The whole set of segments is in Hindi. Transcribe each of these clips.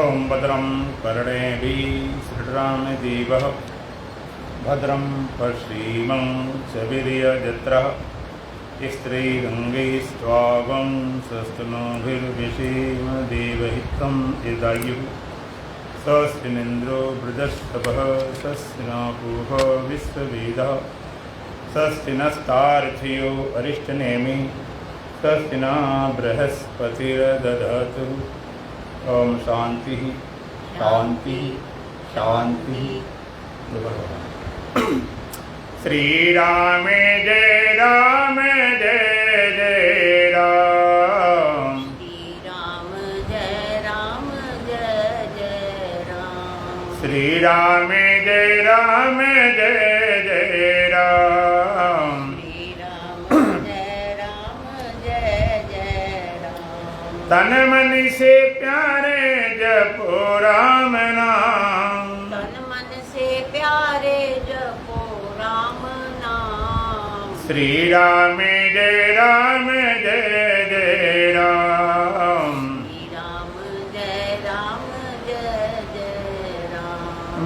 ओं भद्रं कर्णेभिः शृणुयामदेवः भद्रं पश्येमाक्षभिर्यजत्रः स्त्रीरङ्गैस्त्वां स्वस्तिनोभिर्विषेम देवहितं यदायुः स्वस्तिनिन्द्रो बृहस्पतिः स्वस्ति नः पूषा विश्ववेदः स्वस्ति नस्तार्क्ष्यो अरिष्टनेमिः स्वस्ति नः बृहस्पतिर्दधातु। ओम शांति शांति शांति। श्री राम जय राम जय जय राम। श्री राम जय राम जय जय राम। श्री राम जय राम जय जय राम। श्री राम जय राम जय जय राम। तन मन से प्यारे जपो राम नाम। तन मन से प्यारे जपो राम नाम। श्री राम जय राम जय जय राम। श्री राम जय राम जय जय राम।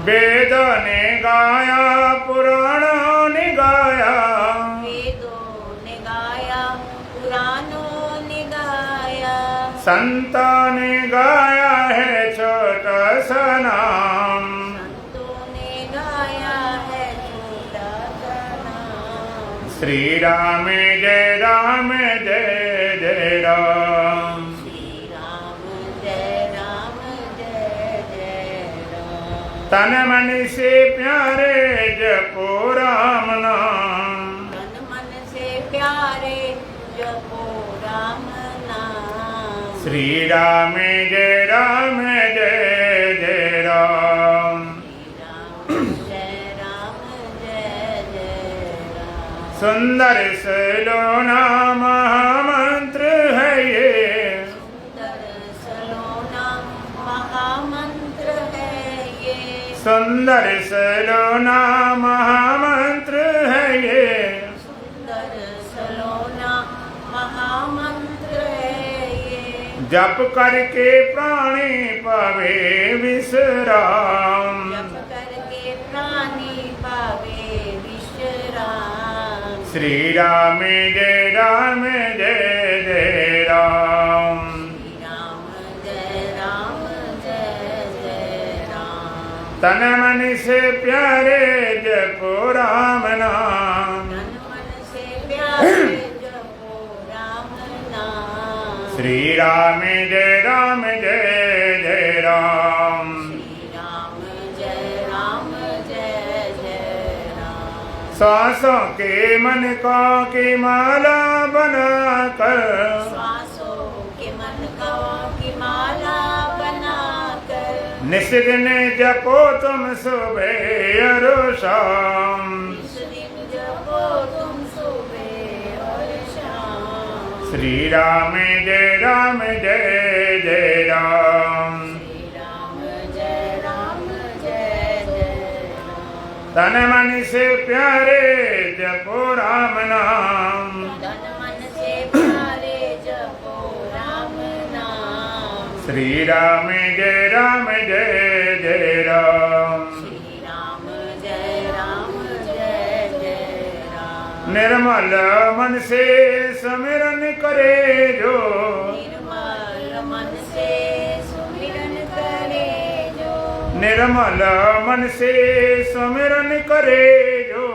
वेदों ने गाया पुराणों ने गाया। वेदों ने गाया पुराणों ने गाया। संतों ने गाया है छोटा सा नाम। संतों ने गाया है छोटा सा नाम। श्री राम जय राम जय जय राम। श्री राम जय राम जय जय राम। तन मन से प्यारे जपो राम नाम। तन मन से प्यारे जपो राम नाम। श्री राम जय राम जय जय राम। श्री राम जय राम जय जय राम। सुंदर सलोना महामंत्र है ये। सुंदर सलोना महामंत्र है ये। सुंदर सलोना महामंत्र है ये। सुंदर सलोना महामंत्र है ये। जप करके प्राणी पावे विश्राम। जप करके प्राणी पावे विश्राम। श्री राम जय राम जय जय राम। श्री राम जय राम जय जय राम। तन मन से प्यारे जपो राम नाम। तन मन से प्यारे जपो राम नाम। श्री राम जय राम जय जय राम। श्री राम जय राम जय जय राम। सांसों के मन का की माला बनाकर। श्वासों के मन का की माला बनाकर। निस दिन जपो तुम सुबह और शाम। इस दिन जपो तुम सुबह और शाम। श्री राम जय राम जय जय राम। श्री राम जय राम जय जय राम। तन मन से प्यारे जपो राम नाम। तन मन से प्यारे जपो राम नाम। श्री राम जय राम जय जय राम। श्री राम जय राम जय जय राम। निर्मल मन से सुमिरन करे जो। निर्मल मन से सुमिरन करे जो। निर्मल मन से सुमिरन करे जो।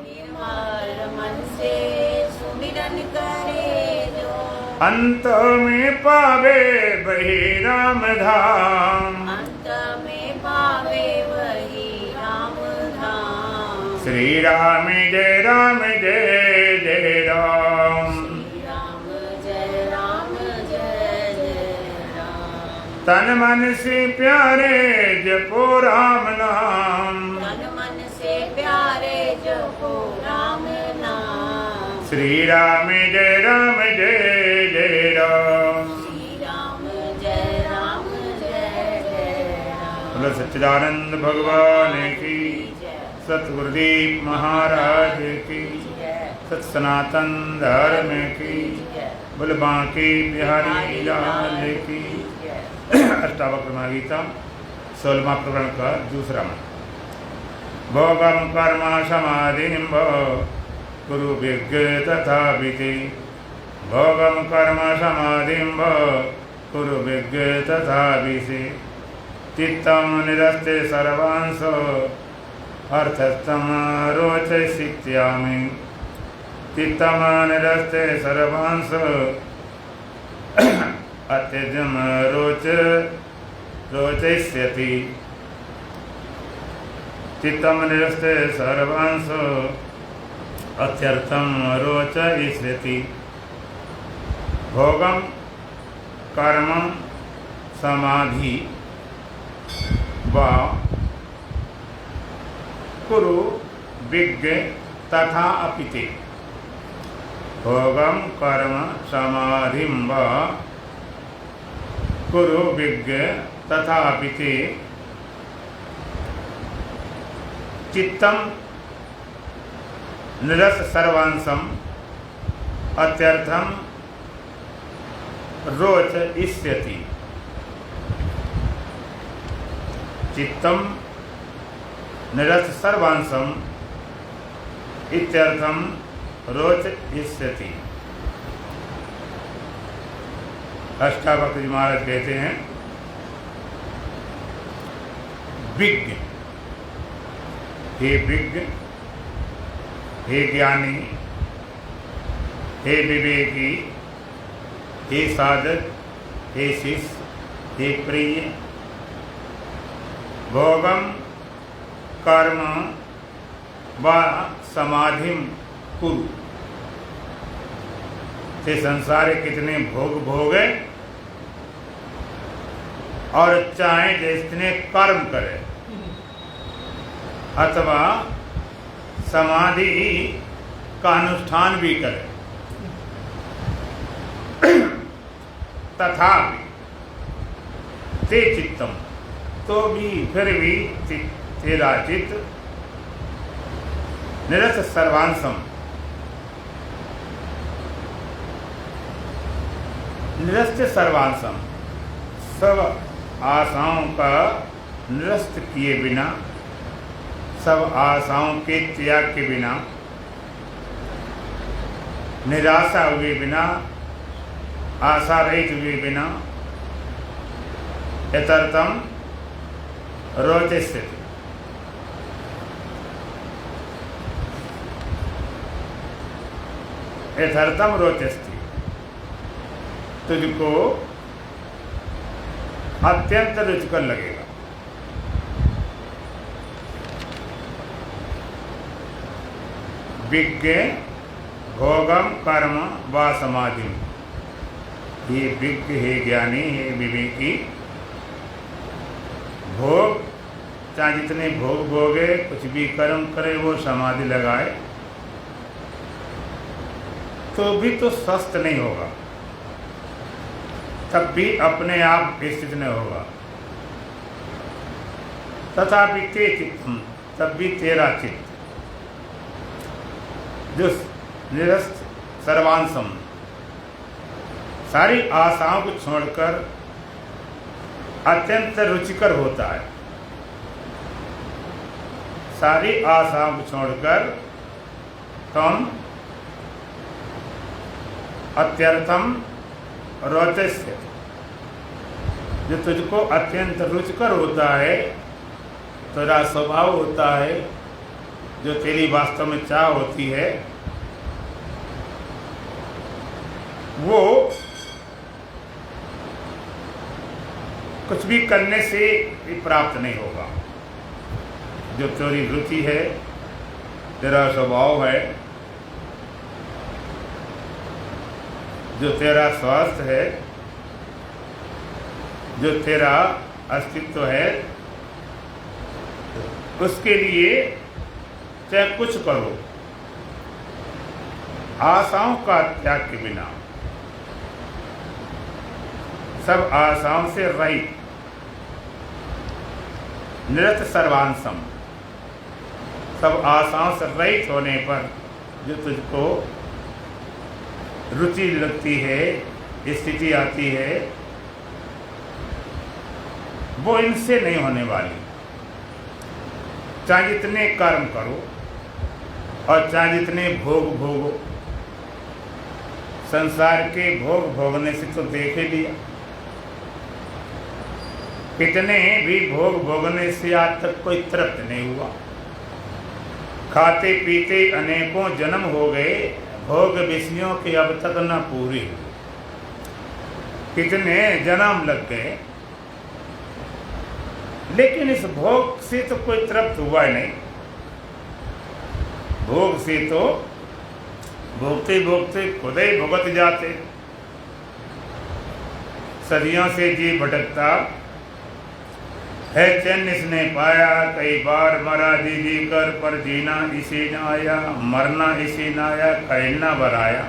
निर्मल मन से सुमिरन करे जो। अंत में पावे वही राम धाम। अंत में पावे वही राम धाम। श्री राम जय राम जय जय राम। श्री राम जय राम जय जय राम। तन मन से प्यारे जपो राम नाम। तन मन से प्यारे जपो राम नाम। श्री राम जय राम जय जय राम। श्री राम जय राम जय जय राम। बोलो सच्चिदानंद भगवान की, सतगुरुदेव महाराज की, सत सनातन धर्म की, बोल बांके बिहारी लाल की। अष्टावक्र गीता 16वां प्रकरण का दूसरा मंत्र। भोगम कर्म समाधिं कुरु विज्ञ तथा विधि। भोगम कर्म समाधिं कुरु विज्ञ तथा विधि। चित्तं निरस्ते सर्वांशो अर्थस्थं रोचयिष्यामि। चित्तं निरस्ते सर्वांशो अत्यजं रोचयिष्यति। चित्तं निरस्ते सर्वांशो अत्यर्थं रोचयिष्यति। भोगम कर्म समाधि व कुरु विज्ञ तथा अपिते। भोगम कर्म समाधिं व कुरु विज्ञ तथा अपिते। चित्तं निरस्त सर्वांशम अत्यर्थम रोचयिष्यति। चित्तं निरस्त सर्वांशम इत्यर्थम रोचयिष्यति। अष्टावक्र जी महाराज कहते हैं, विज्ञ, हे विज्ञ, हे ज्ञानी, हे विवेकी, हे साधक, हे शिष्य, हे प्रिय। भोगम कर्म व समाधिं कुरु। ते संसार कितने भोग भोगे और चाहे जितने कर्म करे अथवा समाधि का अनुष्ठान भी करे, तथापि ते चित्तम, तो भी फिर भी तेरा चित्त निरस्त सर्वांशम, निरस्त सर्वांशम, सब आशाओं का निरस्त किए बिना, सब आशाओं के त्याग के बिना, निराशा हुए बिना, आशा रहित हुए बिना, यथार्थम रोचयिष्यति। यथार्थम रोचयिष्यति, तुझको अत्यंत रुचिकर लगेगा। विज्ञ भोगम कर्म व समाधि। ये विज्ञ, हे ज्ञानी, हे विवेकी, भोग चाहे जितने भोग भोगे, कुछ भी कर्म करे, वो समाधि लगाए, तो भी तो स्वस्थ नहीं होगा, तब भी अपने आप स्थित नहीं होगा। तथापि ते चित्तम, तब भी तेरा चित्त जो निरस्त सर्वांशम, सारी आशाओं को छोड़कर अत्यंत रुचिकर होता है। सारी आशाओं को छोड़कर तुम अत्यर्थम रोचयिष्यति, जो तुझको अत्यंत रुचिकर होता है, तेरा स्वभाव होता है, जो तेरी वास्तव में चाह होती है, वो कुछ भी करने से भी प्राप्त नहीं होगा। जो तेरी रुचि है, तेरा स्वभाव है, जो तेरा स्वास्थ्य है, जो तेरा अस्तित्व है, उसके लिए चाहे कुछ करो, आशाओं का त्याग के बिना, सब आशाओं से रहित, निरस्त सर्वांशम, सब आशाओं से रहित होने पर जो तुझको रुचि लगती है, स्थिति आती है, वो इनसे नहीं होने वाली। चाहे जितने कर्म करो और चाहे जितने भोग भोगो, संसार के भोग भोगने से तो देख ही लिया, कितने भी भोग भोगने से आज तक कोई तृप्त नहीं हुआ। खाते पीते अनेकों जन्म हो गए, भोग विषयों के अब तक न पूरी। कितने जन्म लग गए, लेकिन इस भोग से तो कोई तृप्त हुआ ही नहीं। भोग से तो भोगते भोगते खुद ही भुगत जाते। सदियों से जी भटकता है, चैन इसने पाया, कई बार मरा जी जी कर, पर जीना इसी न आया, मरना इसी न आया, कहना बराया।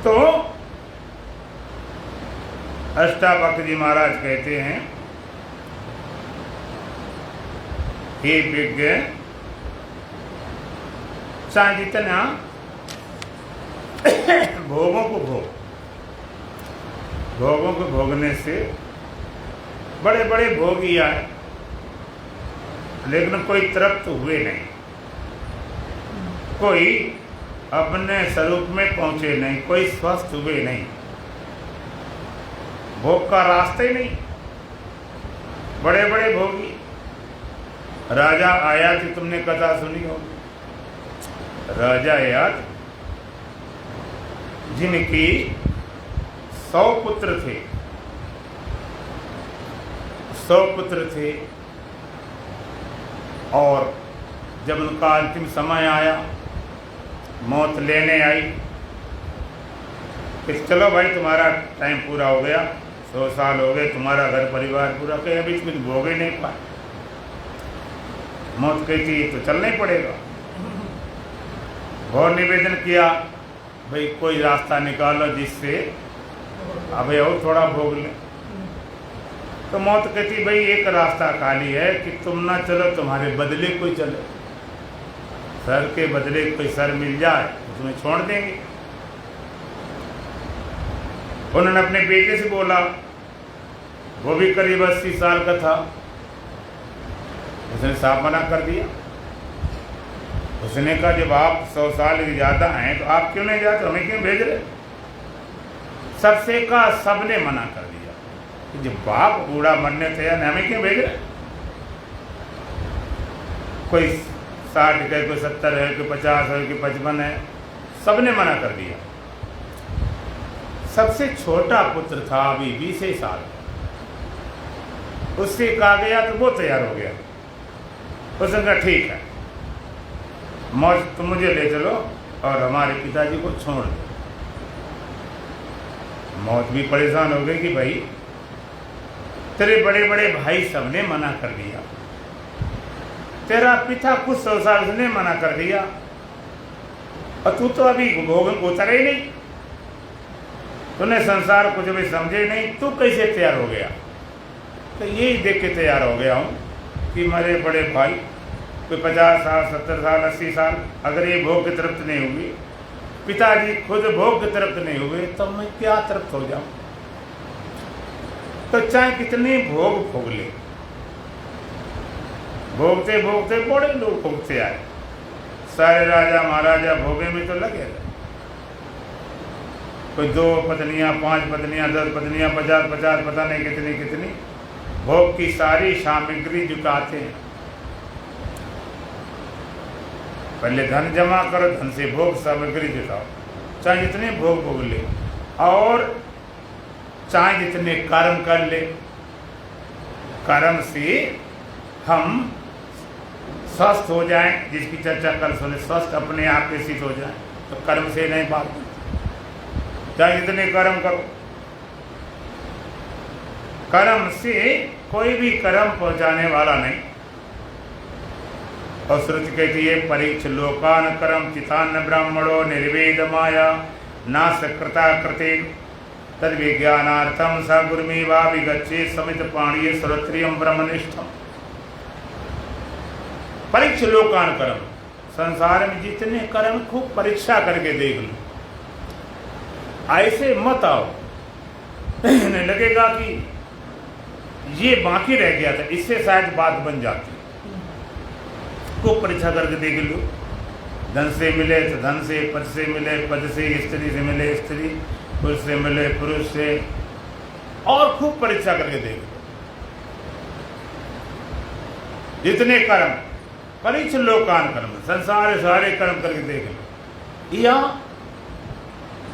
तो अष्टावक्र जी महाराज कहते हैं, हे विज्ञ, चाहे जितना भोगों को भोगने से बड़े बड़े भोगी आए, लेकिन कोई तृप्त हुए नहीं, कोई अपने स्वरूप में पहुंचे नहीं, कोई स्वस्थ हुए नहीं, भोग का रास्ता ही नहीं। बड़े बड़े भोगी राजा आया कि तुमने कथा सुनी होगी। राजा याद जिनकी 100 पुत्र थे, 100 पुत्र थे, और जब उनका अंतिम समय आया, मौत लेने आई कि चलो भाई तुम्हारा टाइम पूरा हो गया, 100 साल हो गए, तुम्हारा घर परिवार पूरा, कहीं अभी कुछ भोग ही नहीं पाए। मौत कहती तो चलना ही पड़ेगा। और निवेदन किया, भाई कोई रास्ता निकालो जिससे अभी और थोड़ा भोग ले। तो मौत कहती, भाई एक रास्ता खाली है कि तुम ना चलो, तुम्हारे बदले कोई चले, सर के बदले कोई सर मिल जाए तो तुम्हें छोड़ देंगे। उन्होंने अपने बेटे से बोला, वो भी करीब 80 साल का था, उसने साफ मना कर दिया। उसने कहा, जब आप 100 साल से ज्यादा हैं तो आप क्यों नहीं जाते, हमें क्यों भेज रहे? सबसे का सबने मना कर दिया कि जब बाप बूढ़ा मरने थे, हमें क्यों भेज रहे? कोई 60 है, कोई 70 है, कोई 50 है, कोई 55 है, सबने मना कर दिया। सबसे छोटा पुत्र था अभी 20 साल, उससे कहा गया तो वो तैयार हो गया। उसने कहा, ठीक है, मौत तुम मुझे ले चलो और हमारे पिताजी को छोड़ दो। मौत भी परेशान हो गई कि भाई तेरे बड़े बड़े भाई सबने मना कर दिया, तेरा पिता कुछ 100 साल उसने मना कर दिया, और तू तो अभी भोग उतरे ही नहीं, तूने संसार कुछ भी समझे नहीं, तू कैसे तैयार हो गया? तो यही देख के तैयार हो गया हूँ कि मेरे बड़े भाई कोई 50 साल, 70 साल, 80 साल, अगर ये भोग की तृप्त नहीं हुई, पिताजी खुद भोग की तृप्त नहीं हुए, तो मैं क्या तृप्त हो जाऊं? तो चाहे कितने भोग भोग ले, भोगते भोगते बड़े लोग भोगते आए, सारे राजा महाराजा भोगे में तो लगे रहे। कोई 2 पत्नियां, 5 पत्नियां, 10 पत्नियां, 50 पता नहीं कितनी कितनी भोग की सारी सामग्री जुटाते हैं। पहले धन जमा करो, धन से भोग सामग्री जुटाओ, चाहे जितने भोग भोग ले, और चाहे जितने कर्म कर ले। कर्म से हम स्वस्थ हो जाएं, जिसकी चर्चा कल सुने, स्वस्थ अपने आप के सिद्ध हो जाएं, तो कर्म से नहीं बात। चाहे जितने कर्म करो, कर्म से कोई भी कर्म पहुंचाने वाला नहीं। और श्रुति कहती है, परीक्ष लोकान कर्म चितान्न ब्राह्मणो निर्वेद माया नाश कृता कृते तद विज्ञानार्थम स गुरुमेवा विगच्छे समित पाणीय श्रोत्रियम ब्रह्मनिष्ठम। परीक्ष लोकान कर्म, संसार में जितने कर्म खूब परीक्षा करके देख लो। ऐसे मत आओ, लगेगा कि ये बाकी रह गया था, इससे शायद बात बन जाती। को परीक्षा करके देख लो, धन से मिले तो धन से, पद से मिले पद से, स्त्री से मिले स्त्री, पुरुष से मिले पुरुष से, और खूब परीक्षा करके देख लो। जितने कर्म, परीक्ष लोकान कर्म, संसार सारे कर्म करके देख लो, या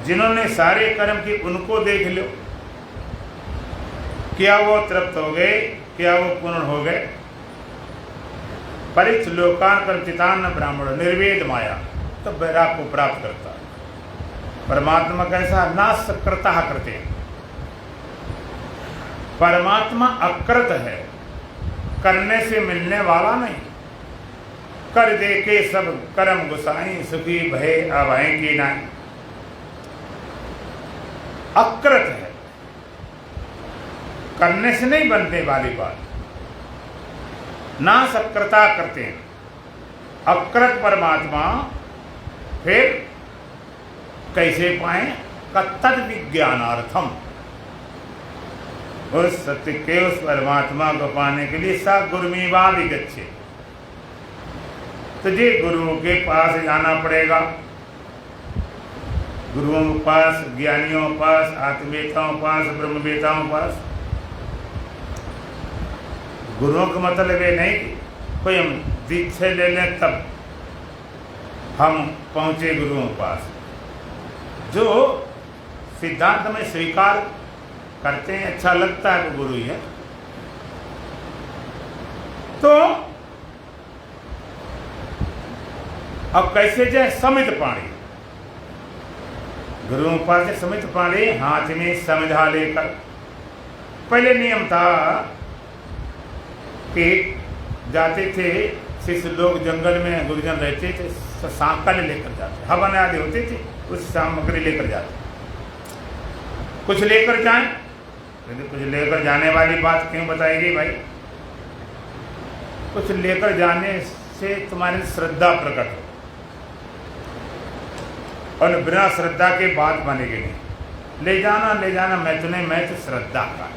जिन्होंने सारे कर्म की उनको देख लो, क्या वो तृप्त हो गए, क्या वो पूर्ण हो गए। परीक्ष लोकान कर्म चितान्न ब्राह्मण निर्वेद माया, तो वैराग को प्राप्त करता है। परमात्मा कैसा, ना सकृता कृते, परमात्मा अकृत है, करने से मिलने वाला नहीं। कर दे के सब कर्म गुसाई, सुखी भय अभय की नाई। अकृत है, करने से नहीं बनने वाली बात। ना सकृता करते हैं, अकृत परमात्मा फिर कैसे पाए, तद विज्ञानार्थम, उस सत्य के, उस परमात्मा को पाने के लिए सा गुरुमीवा विगच्छे, तुझे गुरुओं के पास जाना पड़ेगा। गुरुओं के पास, ज्ञानियों के पास, आत्मवेताओं के पास, ब्रह्मवेताओं के पास। गुरुओं का मतलब ये नहीं कि कोई हम दीक्षा ले लें तब हम पहुंचे गुरुओं के पास। जो सिद्धांत में स्वीकार करते हैं, अच्छा लगता है वो गुरु ही है। तो अब कैसे जाए, समित पाणी, गुरुओं के पास समित पाणी हाथ में समझा लेकर। पहले नियम था कि जाते थे शिष्य लोग, जंगल में गुरुजन रहते थे, सांकल लेकर जाते, हवन आदि होते थे, उस सामग्री लेकर जाते। कुछ लेकर जाएं, यदि कुछ लेकर जाने वाली बात क्यों बताएगी भाई। कुछ लेकर जाने से तुम्हारी श्रद्धा प्रकट हो, और बिना श्रद्धा के बात बनेगी नहीं। ले जाना मैं तो नहीं, मैं तो श्रद्धा का।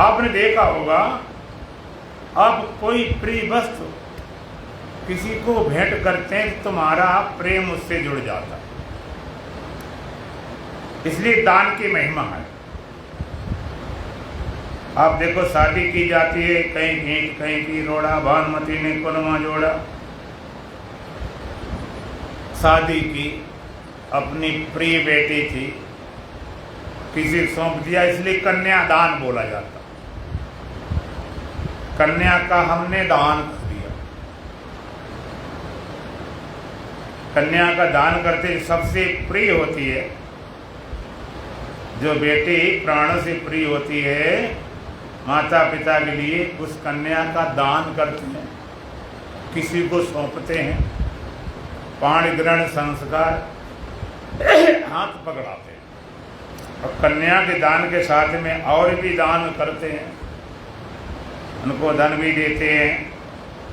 आपने देखा होगा, अब कोई प्रिय वस्तु किसी को भेंट करते हैं, तुम्हारा प्रेम उससे जुड़ जाता है। इसलिए दान की महिमा है। आप देखो, शादी की जाती है, कहीं ईंट कहीं की रोड़ा, भानुमती ने कुरमा जोड़ा। शादी की, अपनी प्रिय बेटी थी, किसी को सौंप दिया, इसलिए कन्यादान बोला जाता। कन्या का हमने दान कर दिया। कन्या का दान करते सबसे प्रिय होती है, जो बेटी प्राणों से प्रिय होती है माता पिता के लिए, उस कन्या का दान करते हैं, किसी को सौंपते हैं। पाणी ग्रहण संस्कार, हाथ पकड़ाते हैं। और कन्या के दान के साथ में और भी दान करते हैं, उनको धन भी देते हैं,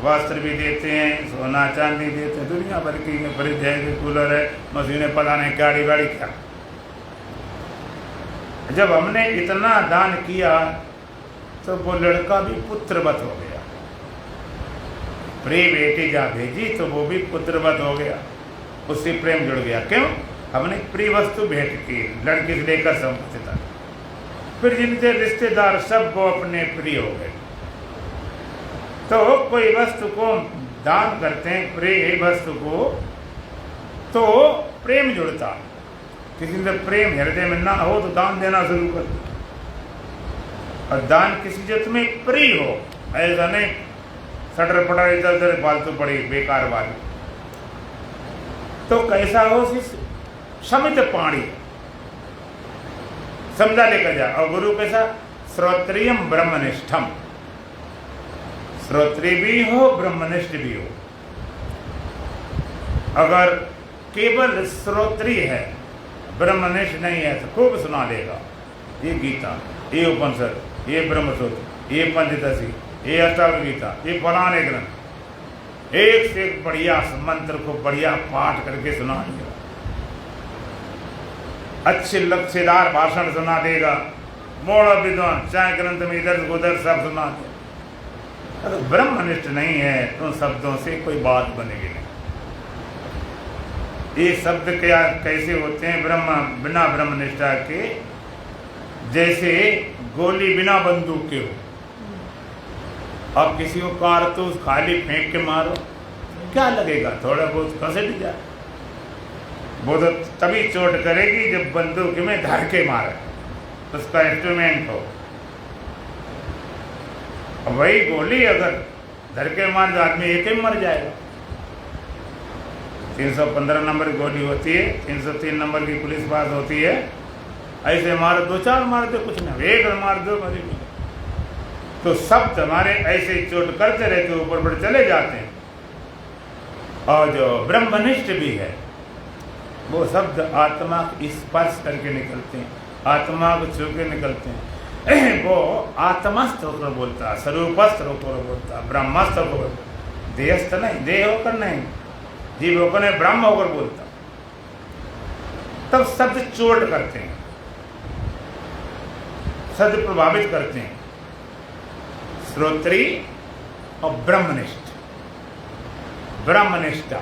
वस्त्र भी देते हैं, सोना चांदी देते हैं, दुनिया भर की फ्रिज है, कूलर है, मशीनें, पता नहीं गाड़ी वाड़ी क्या। जब हमने इतना दान किया तो वो लड़का भी पुत्रवत हो गया। प्रिय बेटी जा भेजी तो वो भी पुत्रवत हो गया, उससे प्रेम जुड़ गया। क्यों? हमने प्रिय वस्तु भेंट की, लड़की से लेकर संपत्ति तक। फिर जिनके रिश्तेदार सब वो अपने प्रिय हो गए। तो कोई वस्तु को दान करते हैं, प्रिय वस्तु को, तो प्रेम जुड़ता। किसी से प्रेम हृदय में ना हो तो दान देना शुरू कर दो। और दान किसी जो तुम्हें प्रिय हो, ऐसा नहीं सटर पटर इधर उधर फालतू पड़ी बेकार वाली। तो कैसा हो, समित पाणी, समझा लेकर जा। और गुरु कैसा, श्रोत्रियम ब्रह्मनिष्ठम, श्रोत्रिय भी हो ब्रह्मनिष्ठ भी हो। अगर केवल श्रोत्रिय है, ब्रह्मनिष्ठ नहीं है, तो खूब सुना देगा। ये गीता, ये उपनिषद, ये ब्रह्मसूत्र, ये पंचदशी, ये अष्टावक्र गीता, ये फलाने ग्रंथ, एक से एक बढ़िया मंत्र को बढ़िया पाठ करके सुना देगा। अच्छे लक्ष्यदार भाषण सुना देगा, मोड़ा विद्वान, चाहे ग्रंथ में इधर उधर सब सुना दे, अगर ब्रह्मनिष्ठ नहीं है तो उन शब्दों से कोई बात बनेगी नहीं। ये शब्द क्या कैसे होते हैं बिना ब्रह्मनिष्ठा के? जैसे गोली बिना बंदूक के हो। अब किसी को कारतूस खाली फेंक के मारो, क्या लगेगा? थोड़ा बहुत घसीट जाए, वो तो तभी चोट करेगी जब बंदूक में धर के मारे, उसका इंस्ट्रूमेंट हो। अब वही गोली अगर धर के मार तो आदमी एक ही मर जाएगा। 315 नंबर की गोली होती है, 303 नंबर की पुलिस पास होती है, ऐसे मारो, 2-4 मार दो कुछ नहीं, एक मार दो मरी। तो शब्द हमारे ऐसे चोट करते रहते, ऊपर चले जाते हैं। और जो ब्रह्मनिष्ठ भी है वो शब्द आत्मा को स्पर्श करके निकलते हैं, आत्मा को छू के निकलते हैं। वो आत्मस्थ होकर बोलता है, स्वरूपस्थ होकर बोलता है, ब्रह्मस्थ होकर, देहस्थ नहीं, देह होकर नहीं, जीव होकर नहीं, ब्रह्म होकर बोलता। तब शब्द चोट करते हैं, शब्द प्रभावित करते हैं। श्रोत्री और ब्रह्मनिष्ठ, ब्रह्मनिष्ठा।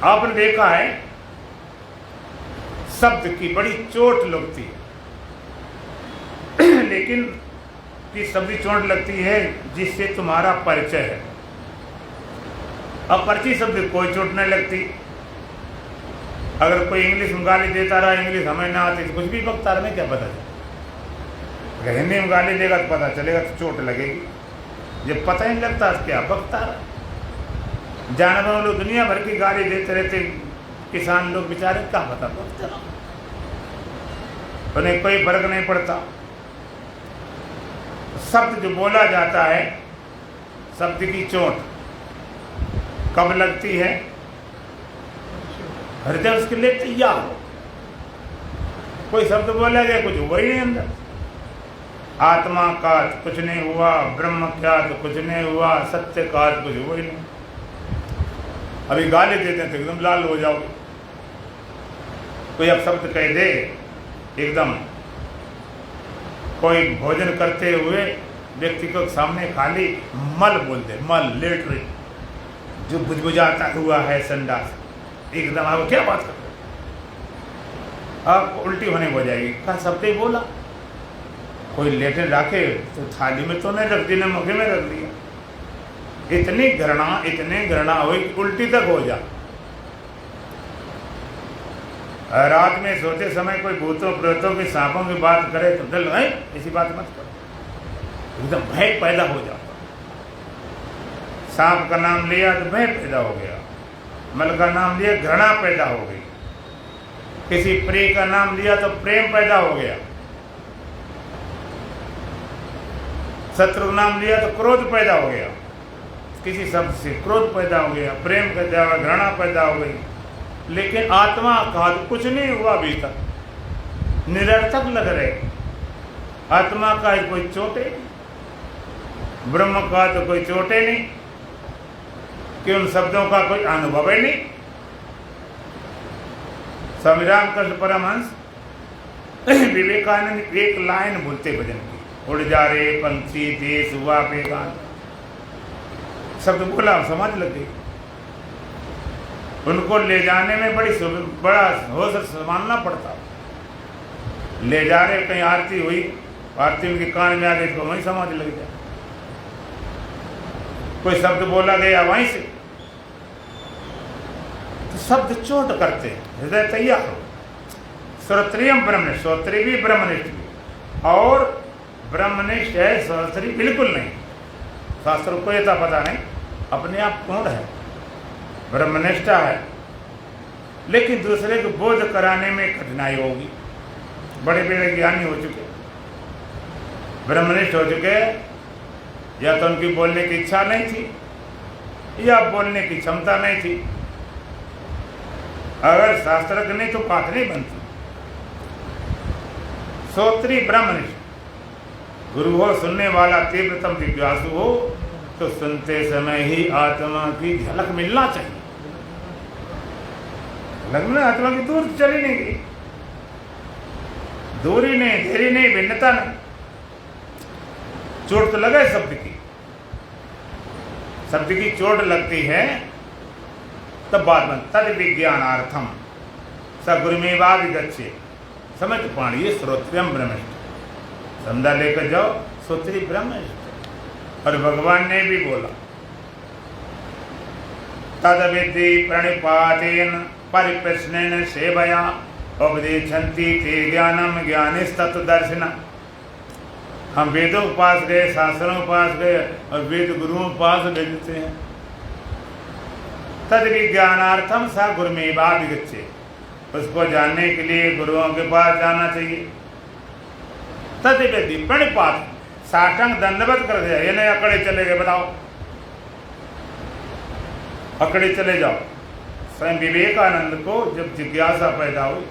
आपने देखा है शब्द की बड़ी चोट लगती है, लेकिन कि शब्द की चोट लगती है जिससे तुम्हारा परिचय है। अपरिचित शब्द कोई चोट नहीं लगती। अगर कोई इंग्लिश में गाली देता रहा, इंग्लिश हमें ना आती तो कुछ भी बकता रहा, क्या पता चले। अगर हिंदी में गाली देगा तो पता चलेगा, तो चोट लगेगी। जब पता ही नहीं लगता तो क्या बकता रहा। जानवरों लोग दुनिया भर की गाली देते रहते, किसान लोग बेचारे क्या पता बकते रहा, उन्हें कोई फर्क नहीं पड़ता। शब्द जो बोला जाता है, शब्द की चोट कब लगती है? हृदय उसके लिए तैयार हो। कोई शब्द बोला गया, कुछ हुआ ही नहीं अंदर। आत्मा का तो कुछ नहीं हुआ, ब्रह्म क्या तो कुछ नहीं हुआ, सत्य का तो कुछ हुआ ही नहीं। अभी गाली देते हैं तो एकदम लाल हो जाओ। कोई अब शब्द कह दे एकदम, कोई भोजन करते हुए व्यक्ति को सामने खाली मल बोल दे, मल लेटरी जो बुझबुझाता हुआ है संडास, एकदम आप क्या बात कर रहे हो, आप उल्टी होने हो जाएगी। क्या शब्द ही बोला? कोई लेटर रखे तो थाली में तो नहीं रख दी, मुखे में रख दिया। इतनी घृणा हुई उल्टी तक हो जा। रात में सोते समय कोई भूतों प्रेतों की सांपों की बात करे तो डर है, ऐसी बात मत करो, एकदम भय पैदा हो जाता। सांप का नाम लिया तो भय पैदा हो गया, मल का नाम लिया घृणा पैदा हो गई, किसी प्रिय का नाम लिया तो प्रेम पैदा हो गया, शत्रु नाम लिया तो क्रोध पैदा हो गया, किसी शब्द से क्रोध पैदा हो गया, प्रेम पैदा हुआ, घृणा पैदा हो गई। लेकिन आत्मा का तो कुछ नहीं हुआ अभी तक, निरर्थक लग रहे। आत्मा का कोई चोटे, ब्रह्म का तो कोई चोटे नहीं, कि उन शब्दों का कोई अनुभव ही नहीं। स्वामी रामकृष्ण परमहंस विवेकानंद एक लाइन बोलते भजन की, उड़ जा रे पंछी देश हुआ बेगान, शब्द बोला समझ लग गई। उनको ले जाने में बड़ा होश संभालना पड़ता। ले जा रहे, कहीं आरती हुई, आरती उनके कान में आ गई तो वहीं समझ लग जाए। कोई शब्द बोला गया वहीं से, तो शब्द चोट करते, हृदय तैयार हो। श्रोत्रियम ब्रह्मनिष्ठ, श्रोत्री भी ब्रह्मनिष्ठ भी, और ब्रह्मनिष्ठ है श्रोत्री बिल्कुल नहीं। शास्त्र को ये तो पता नहीं अपने आप कौन है, ब्रह्मनिष्ठा है, लेकिन दूसरे को बोध कराने में कठिनाई होगी। बड़े बड़े ज्ञानी हो चुके, ब्रह्मनिष्ठ हो चुके, या तो उनकी बोलने की इच्छा नहीं थी या बोलने की क्षमता नहीं थी। अगर शास्त्र नहीं तो बात नहीं बनती। श्रोत्री ब्रह्मनिष्ठ, गुरु हो, सुनने वाला तीव्रतम जिज्ञासु हो, तो सुनते समय ही आत्मा की झलक मिलना चाहिए। झलक में आत्मा की दूर चली नहीं गई, दूरी नहीं, देरी नहीं, भिन्नता नहीं। चोट तो लगे शब्द की चोट लगती है तब बात बन। तद विज्ञानार्थम स गुरुमेवा विगच्छे समझ पाणिये श्रोत्रियम ब्रह्मनिष्ठ। समझा लेकर जाओ श्रोत्री ब्रह्मनिष्ठ। और भगवान ने भी बोला तद विद्धि प्रणिपातेन परिप्रश्नेन सेवया उपदेशन्ति ते ज्ञानम ज्ञानिस्तत्वदर्शिना। हम वेदों के पास गए, शास्त्रों के पास गए और वेद गुरुओं के पास भेजते हैं। तद विज्ञानार्थम सा गुरुमेवा विगच्छे, उसको जानने के लिए गुरुओं के पास जाना चाहिए। तद विधि प्रणिपात, साष्टांग दंडवत कर दिया। ये नहीं अकड़े चले गए, बताओ अकड़े चले जाओ। स्वयं विवेकानंद को जब जिज्ञासा पैदा हुई,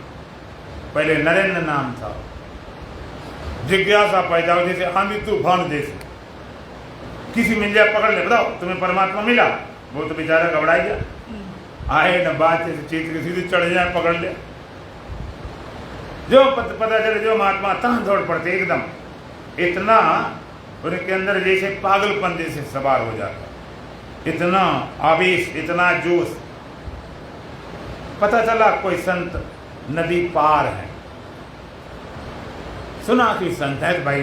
पहले नरेंद्र नाम था, जिज्ञासा पैदा हुई जैसे आंधी तूफान जैसे, किसी मिल जाए पकड़ ले, बताओ तुम्हें परमात्मा मिला? वो तो बेचारा घबराई गया, आए न बात चीज के सीधे चढ़ जाए, पकड़ ले। जो पता चले जो महात्मा तहाँ दौड़ पड़ते एकदम, इतना उनके अंदर जैसे पागलपन जैसे सवार हो जाता, इतना आवेश, इतना जोश। पता चला कोई संत नदी पार है, सुना कि संत है, तो भाई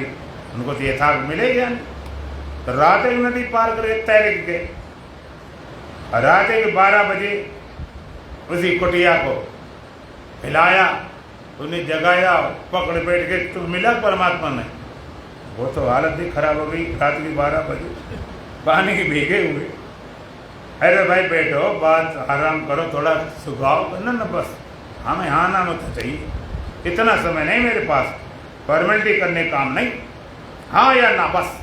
उनको तो यथार्थ मिलेगा। तो रात एक नदी पार करे तैर के गए। रात के 12 बजे उसी कुटिया को हिलाया, उन्हें जगाया, पकड़ बैठ के तुम मिला परमात्मा में। वो तो हालत भी खराब हो गई, रात के 12 बजे पानी के भीगे हुए। अरे भाई बैठो, बात आराम करो, थोड़ा सुखाओ। ना बस हमें हाँ ना मत चाहिए, इतना समय नहीं मेरे पास, फॉर्मेलिटी करने काम नहीं, हाँ या ना बस।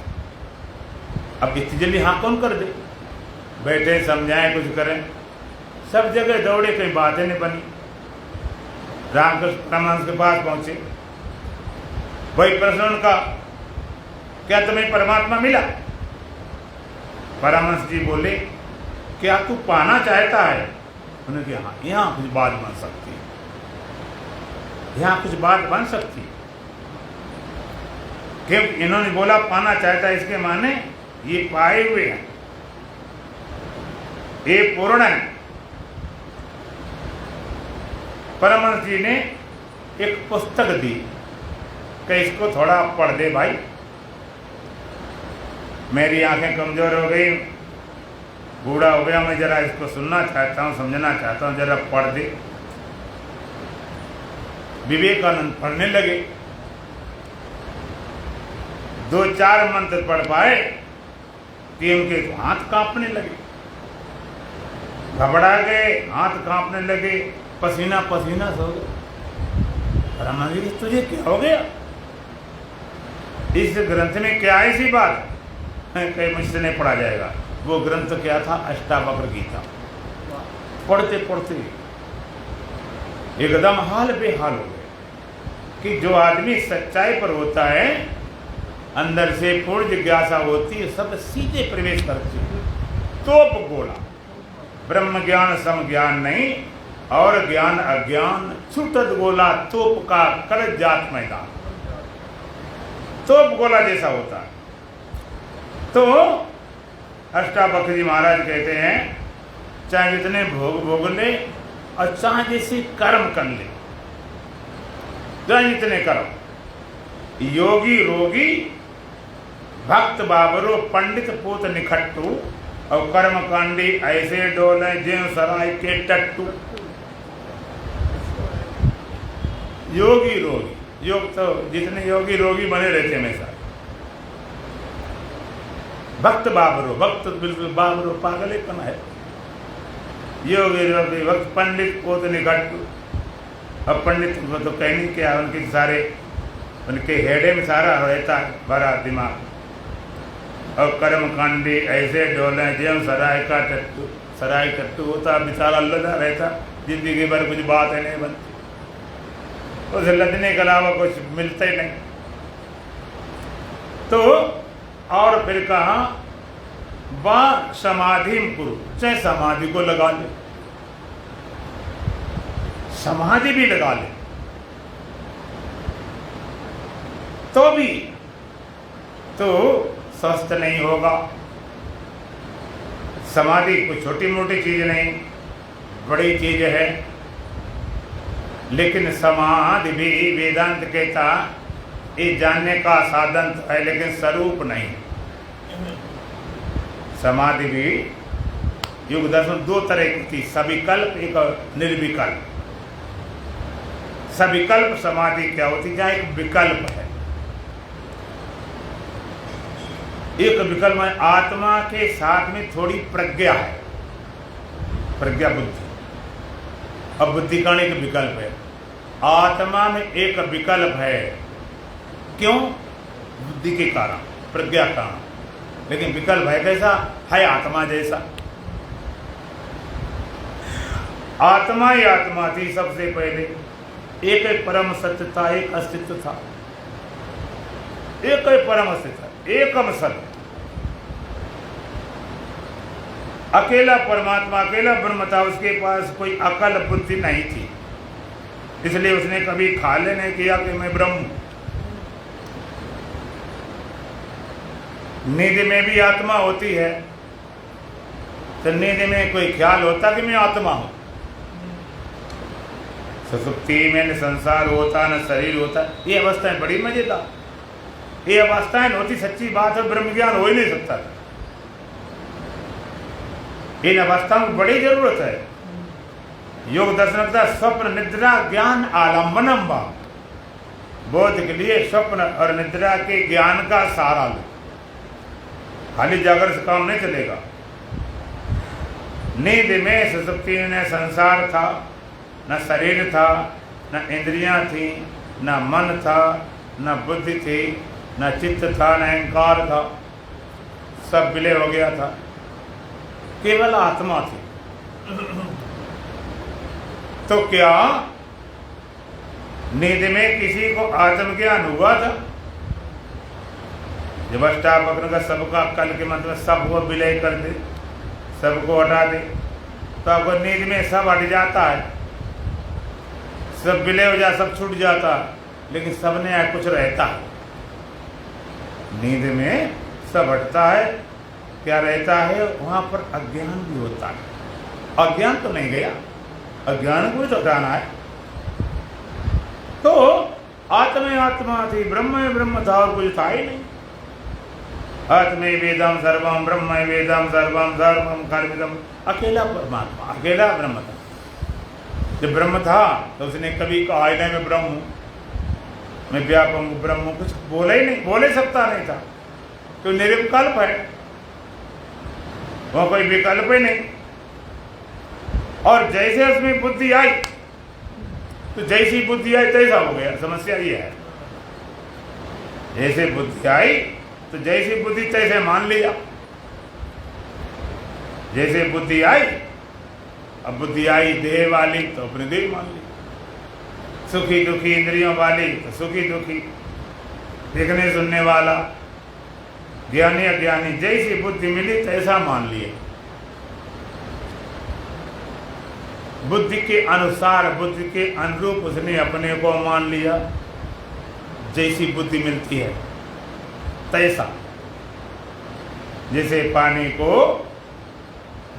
अब इतनी जल्दी हाँ कौन कर दे? बैठे समझाएं कुछ करें, सब जगह दौड़े, कोई बातें नहीं बनी। रामकृष्ण परमहंस के पास पहुंचे, वही प्रश्न उनका, क्या तुम्हें परमात्मा मिला? परमहंस जी बोले, क्या तू पाना चाहता है? उन्होंने कहा हाँ, यहाँ कुछ बात बन सकती है, यहाँ कुछ बात बन सकती है। क्योंकि इन्होंने बोला पाना चाहता है, इसके माने ये पाए हुए हैं, ये पूर्ण है। परमहंस जी ने एक पुस्तक दी कि इसको थोड़ा पढ़ दे भाई, मेरी आंखें कमजोर हो गई, बूढ़ा हो गया, मैं जरा इसको सुनना चाहता हूँ, समझना चाहता हूँ, जरा पढ़ दे। विवेकानंद पढ़ने लगे, 2-4 मंत्र पढ़ पाए कि उनके हाथ कांपने लगे, घबरा गए, हाथ कांपने लगे, पसीना पसीना हो गए। ब्रह्मा जी तुझे क्या हो गया? इस ग्रंथ में क्या ऐसी बात कहीं मुझसे नहीं पढ़ा जाएगा। वो ग्रंथ क्या था? अष्टावक्र गीता। पढ़ते पढ़ते एकदम हाल बेहाल हो गए कि जो आदमी सच्चाई पर होता है, अंदर से पूर्ण जिज्ञासा होती है, सब सीधे प्रवेश करते हैं। तोप गोला, ब्रह्म ज्ञान सम ज्ञान नहीं, और ज्ञान अज्ञान छूटत गोला, तोप का कर जात मैदान। तोप गोला जैसा होता है। तो अष्टावक्र जी महाराज कहते हैं, चाहे जितने भोग भोग ले और चाहे जैसे कर्म कर ले, चाहे जितने कर्म, योगी रोगी भक्त बाबरो पंडित पूत निखट्टू, और कर्म कांडी ऐसे डोले ज्यों सराय के टट्टू। योगी रोगी, योग तो जितने योगी रोगी बने रहते हमेशा। भक्त बाबरो, भक्त तो बिल्कुल बाबरो पागलेपन है। योगी रोगी भक्त पंडित पूत निखट्टू, अब पंडित को तो कहने क्या, उनके सारे उनके हेडे में सारा रहता भरा दिमाग। और कर्म कांडी ऐसे डोले ज्यों सराय का टट्टू, सराय टट्टू होता बेचारा लदा रहता, जिंदगी भर कुछ बात है नहीं बनती, उसे लदने के अलावा कुछ मिलता ही नहीं। तो और फिर कहा वा समाधि पुरु, चाहे समाधि को लगा ले, समाधि भी लगा ले, तो भी तो स्वस्थ नहीं होगा। समाधि कोई छोटी मोटी चीज नहीं, बड़ी चीज है। लेकिन समाधि भी वेदांत कहता ये जानने का साधन है, लेकिन स्वरूप नहीं। समाधि भी युग दर्शन दो तरह की थी, सविकल्प एक निर्विकल्प। सविकल्प समाधि क्या होती, जहाँ एक विकल्प है। एक विकल्प में आत्मा के साथ में थोड़ी प्रज्ञा है, प्रज्ञा बुद्धि। अब बुद्धि का एक विकल्प है, आत्मा में एक विकल्प है। क्यों? बुद्धि के कारण, प्रज्ञा का कारण। लेकिन विकल्प है कैसा? है आत्मा जैसा। आत्मा ही आत्मा थी सबसे पहले। एक परम सत्य था, एक अस्तित्व था, एक परम अस्तित्व, एकम सत्य। अकेला परमात्मा, अकेला ब्रह्म था। उसके पास कोई अकल बुद्धि नहीं थी, इसलिए उसने कभी ख्याल नहीं किया कि मैं ब्रह्म हूं। नींद में भी आत्मा होती है, तो नींद में कोई ख्याल होता कि मैं आत्मा हूं? सुसुप्ति में न संसार होता न शरीर होता। ये अवस्थाएं बड़ी मजेदार। ये अवस्थाएं होती, सच्ची बात है, ब्रह्म ज्ञान हो ही नहीं सकता। इन अवस्थाओं की बड़ी जरूरत है। योग दर्शन का स्वप्न निद्रा ज्ञान आलम्बनम वा। बोध के लिए स्वप्न और निद्रा के ज्ञान का सहारा लो। खाली जागर से काम नहीं चलेगा। नींद में सुसुप्ति में न संसार था, न शरीर था, न इंद्रियां थी, न मन था, न बुद्धि थी, न चित्त था, न अहंकार था। सब विलय हो गया था, केवल आत्मा थी। तो क्या नींद में किसी को आत्मज्ञान हुआ था? जब अष्टावक्र का सबका कल के मतलब सबको विलय कर दे, सबको हटा दे, तो आपको नींद में सब हट जाता है, सब विलय हो जाता, सब छूट जाता है, लेकिन सब ने कुछ रहता है। नींद में सब हटता है, क्या रहता है? वहां पर अज्ञान भी होता है। अज्ञान तो नहीं गया, अज्ञान को भी तो हटाना है। तो आत्मा आत्मा थी, ब्रह्म ब्रह्म था, और कुछ था ही नहीं। आत्मे वेदम सर्वम ब्रह्म वेदम सर्वम सर्वम कर्मिदम। अकेला परमात्मा, अकेला ब्रह्म था। जब ब्रह्म था तो उसने कभी कहा ही नहीं मैं ब्रह्म हूं, मैं व्यापक ब्रह्म हूं। कुछ बोला ही नहीं, बोले सकता नहीं था, तो निर्विकल्प है, वह कोई विकल्प ही नहीं। और जैसे उसमें बुद्धि आई, तो जैसी बुद्धि आई तैसा हो गया। समस्या ये है, जैसे बुद्धि आई तो जैसी बुद्धि तैसे मान लिया। जैसे बुद्धि आई, अब बुद्धि आई देह वाली तो अपने देह मान ली, सुखी दुखी इंद्रियों वाली तो सुखी दुखी, देखने सुनने वाला, ज्ञानी अज्ञानी, जैसी बुद्धि मिली तैसा मान लिए। बुद्धि के अनुसार, बुद्धि के अनुरूप उसने अपने को मान लिया। जैसी बुद्धि मिलती है तैसा। जैसे पानी को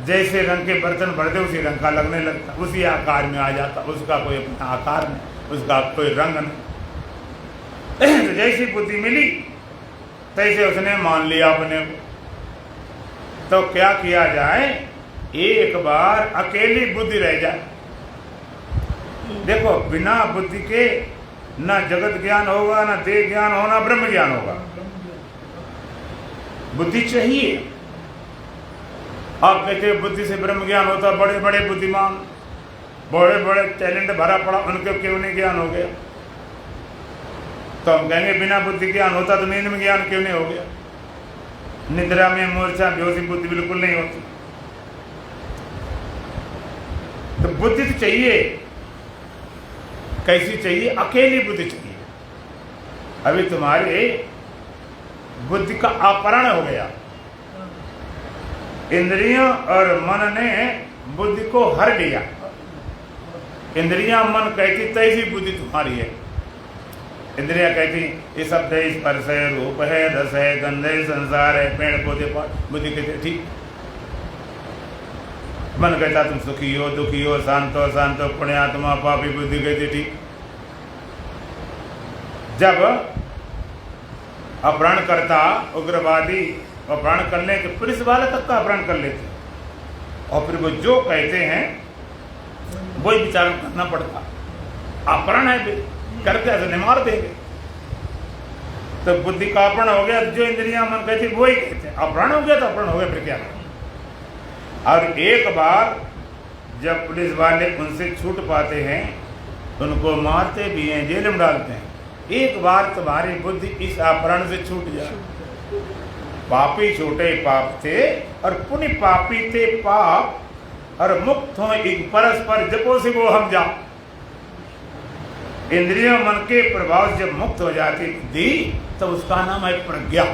जैसे रंग के बर्तन भरते उसी रंग का लगने लगता, उसी आकार में आ जाता, उसका कोई अपना आकार नहीं, उसका कोई रंग नहीं। तो जैसी बुद्धि मिली तैसे उसने मान लिया अपने को। तो क्या किया जाए? एक बार अकेली बुद्धि रह जाए। देखो, बिना बुद्धि के ना जगत ज्ञान होगा, ना देह ज्ञान होगा, ब्रह्म ज्ञान होगा। बुद्धि चाहिए। आप कहते हैं बुद्धि से ब्रह्म ज्ञान होता, बड़े बड़े बुद्धिमान, बड़े बड़े टैलेंट भरा पड़ा, उनको क्यों नहीं ज्ञान हो गया? तो हम कहेंगे बिना बुद्धि ज्ञान होता तो नींद में ज्ञान क्यों नहीं हो गया? निद्रा में मूर्छा बेहोशी बुद्धि बिल्कुल नहीं होती। तो बुद्धि तो चाहिए। कैसी चाहिए? अकेली बुद्धि चाहिए। अभी तुम्हारे बुद्धि का अपहरण हो गया, इंद्रियों और मन ने बुद्धि को हर लिया। इंद्रियां मन कहती तैसी बुद्धि तुम्हारी है। इंद्रिया कहती ये शब्द है, स्पर्श है, रूप है, रस है, गंध है, संसार है, पेड़ पौधे पात। बुद्धि कहती ठीक। मन कहता तुम सुखी हो, दुखी हो, शांत हो, शांत हो, पुण्यात्मा, पापी। बुद्धि कहती ठीक। जब अपहरण करता उग्रवादी अपहरण करने के पुलिस वाले तक का अपहरण कर लेते और फिर वो जो कहते हैं वही विचार करना पड़ता। अपहरण है करके ऐसे नहीं मार देंगे। तो बुद्धि का अपहरण हो गया, जो इंद्रियां मन कहती वही कहते हैं। अपहरण हो गया तो अपहरण हो गया, फिर क्या करें। और एक बार जब पुलिस वाले उनसे छूट पाते हैं उनको मारते भी हैं, जेल में डालते हैं। एक बार तुम्हारी बुद्धि इस अपहरण से छूट जाए। पापी छोटे पाप थे और पुण्य पापी थे पाप, और मुक्त हो एक परस्पर जपो से वो हम जा। इंद्रियों मन के प्रभाव से जब मुक्त हो जाती बुद्धि तो उसका नाम है प्रज्ञा।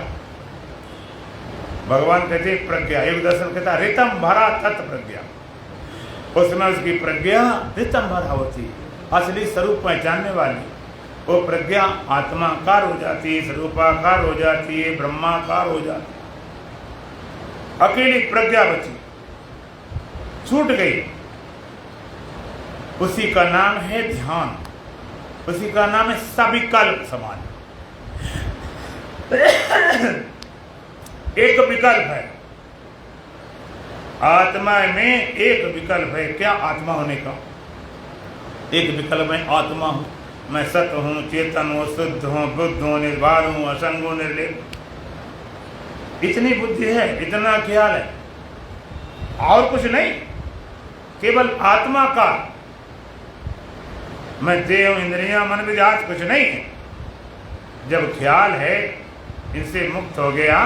भगवान कहते प्रज्ञा, योग दर्शन कहता रितम भरा तत् प्रज्ञा। उसमें उसकी प्रज्ञा रितम भरा होती, असली स्वरूप पहचानने वाली। वो प्रज्ञा आत्माकार हो जाती है, स्वरूपाकार हो जाती है, ब्रह्माकार हो जाती है। अकेली प्रज्ञा बची, छूट गई। उसी का नाम है ध्यान, उसी का नाम है सविकल्प समाधि। एक विकल्प है आत्मा में, एक विकल्प है क्या आत्मा होने का। एक विकल्प है आत्मा हूं मैं, सत्य हूं, चेतन हूं, शुद्ध हूं, बुद्ध हूं, निर्वाण हूं, असंग हूं, निर्लेप। इतनी बुद्धि है, इतना ख्याल है, और कुछ नहीं, केवल आत्मा का। मैं देह इंद्रियां मन विजात कुछ नहीं है। जब ख्याल है इनसे मुक्त हो गया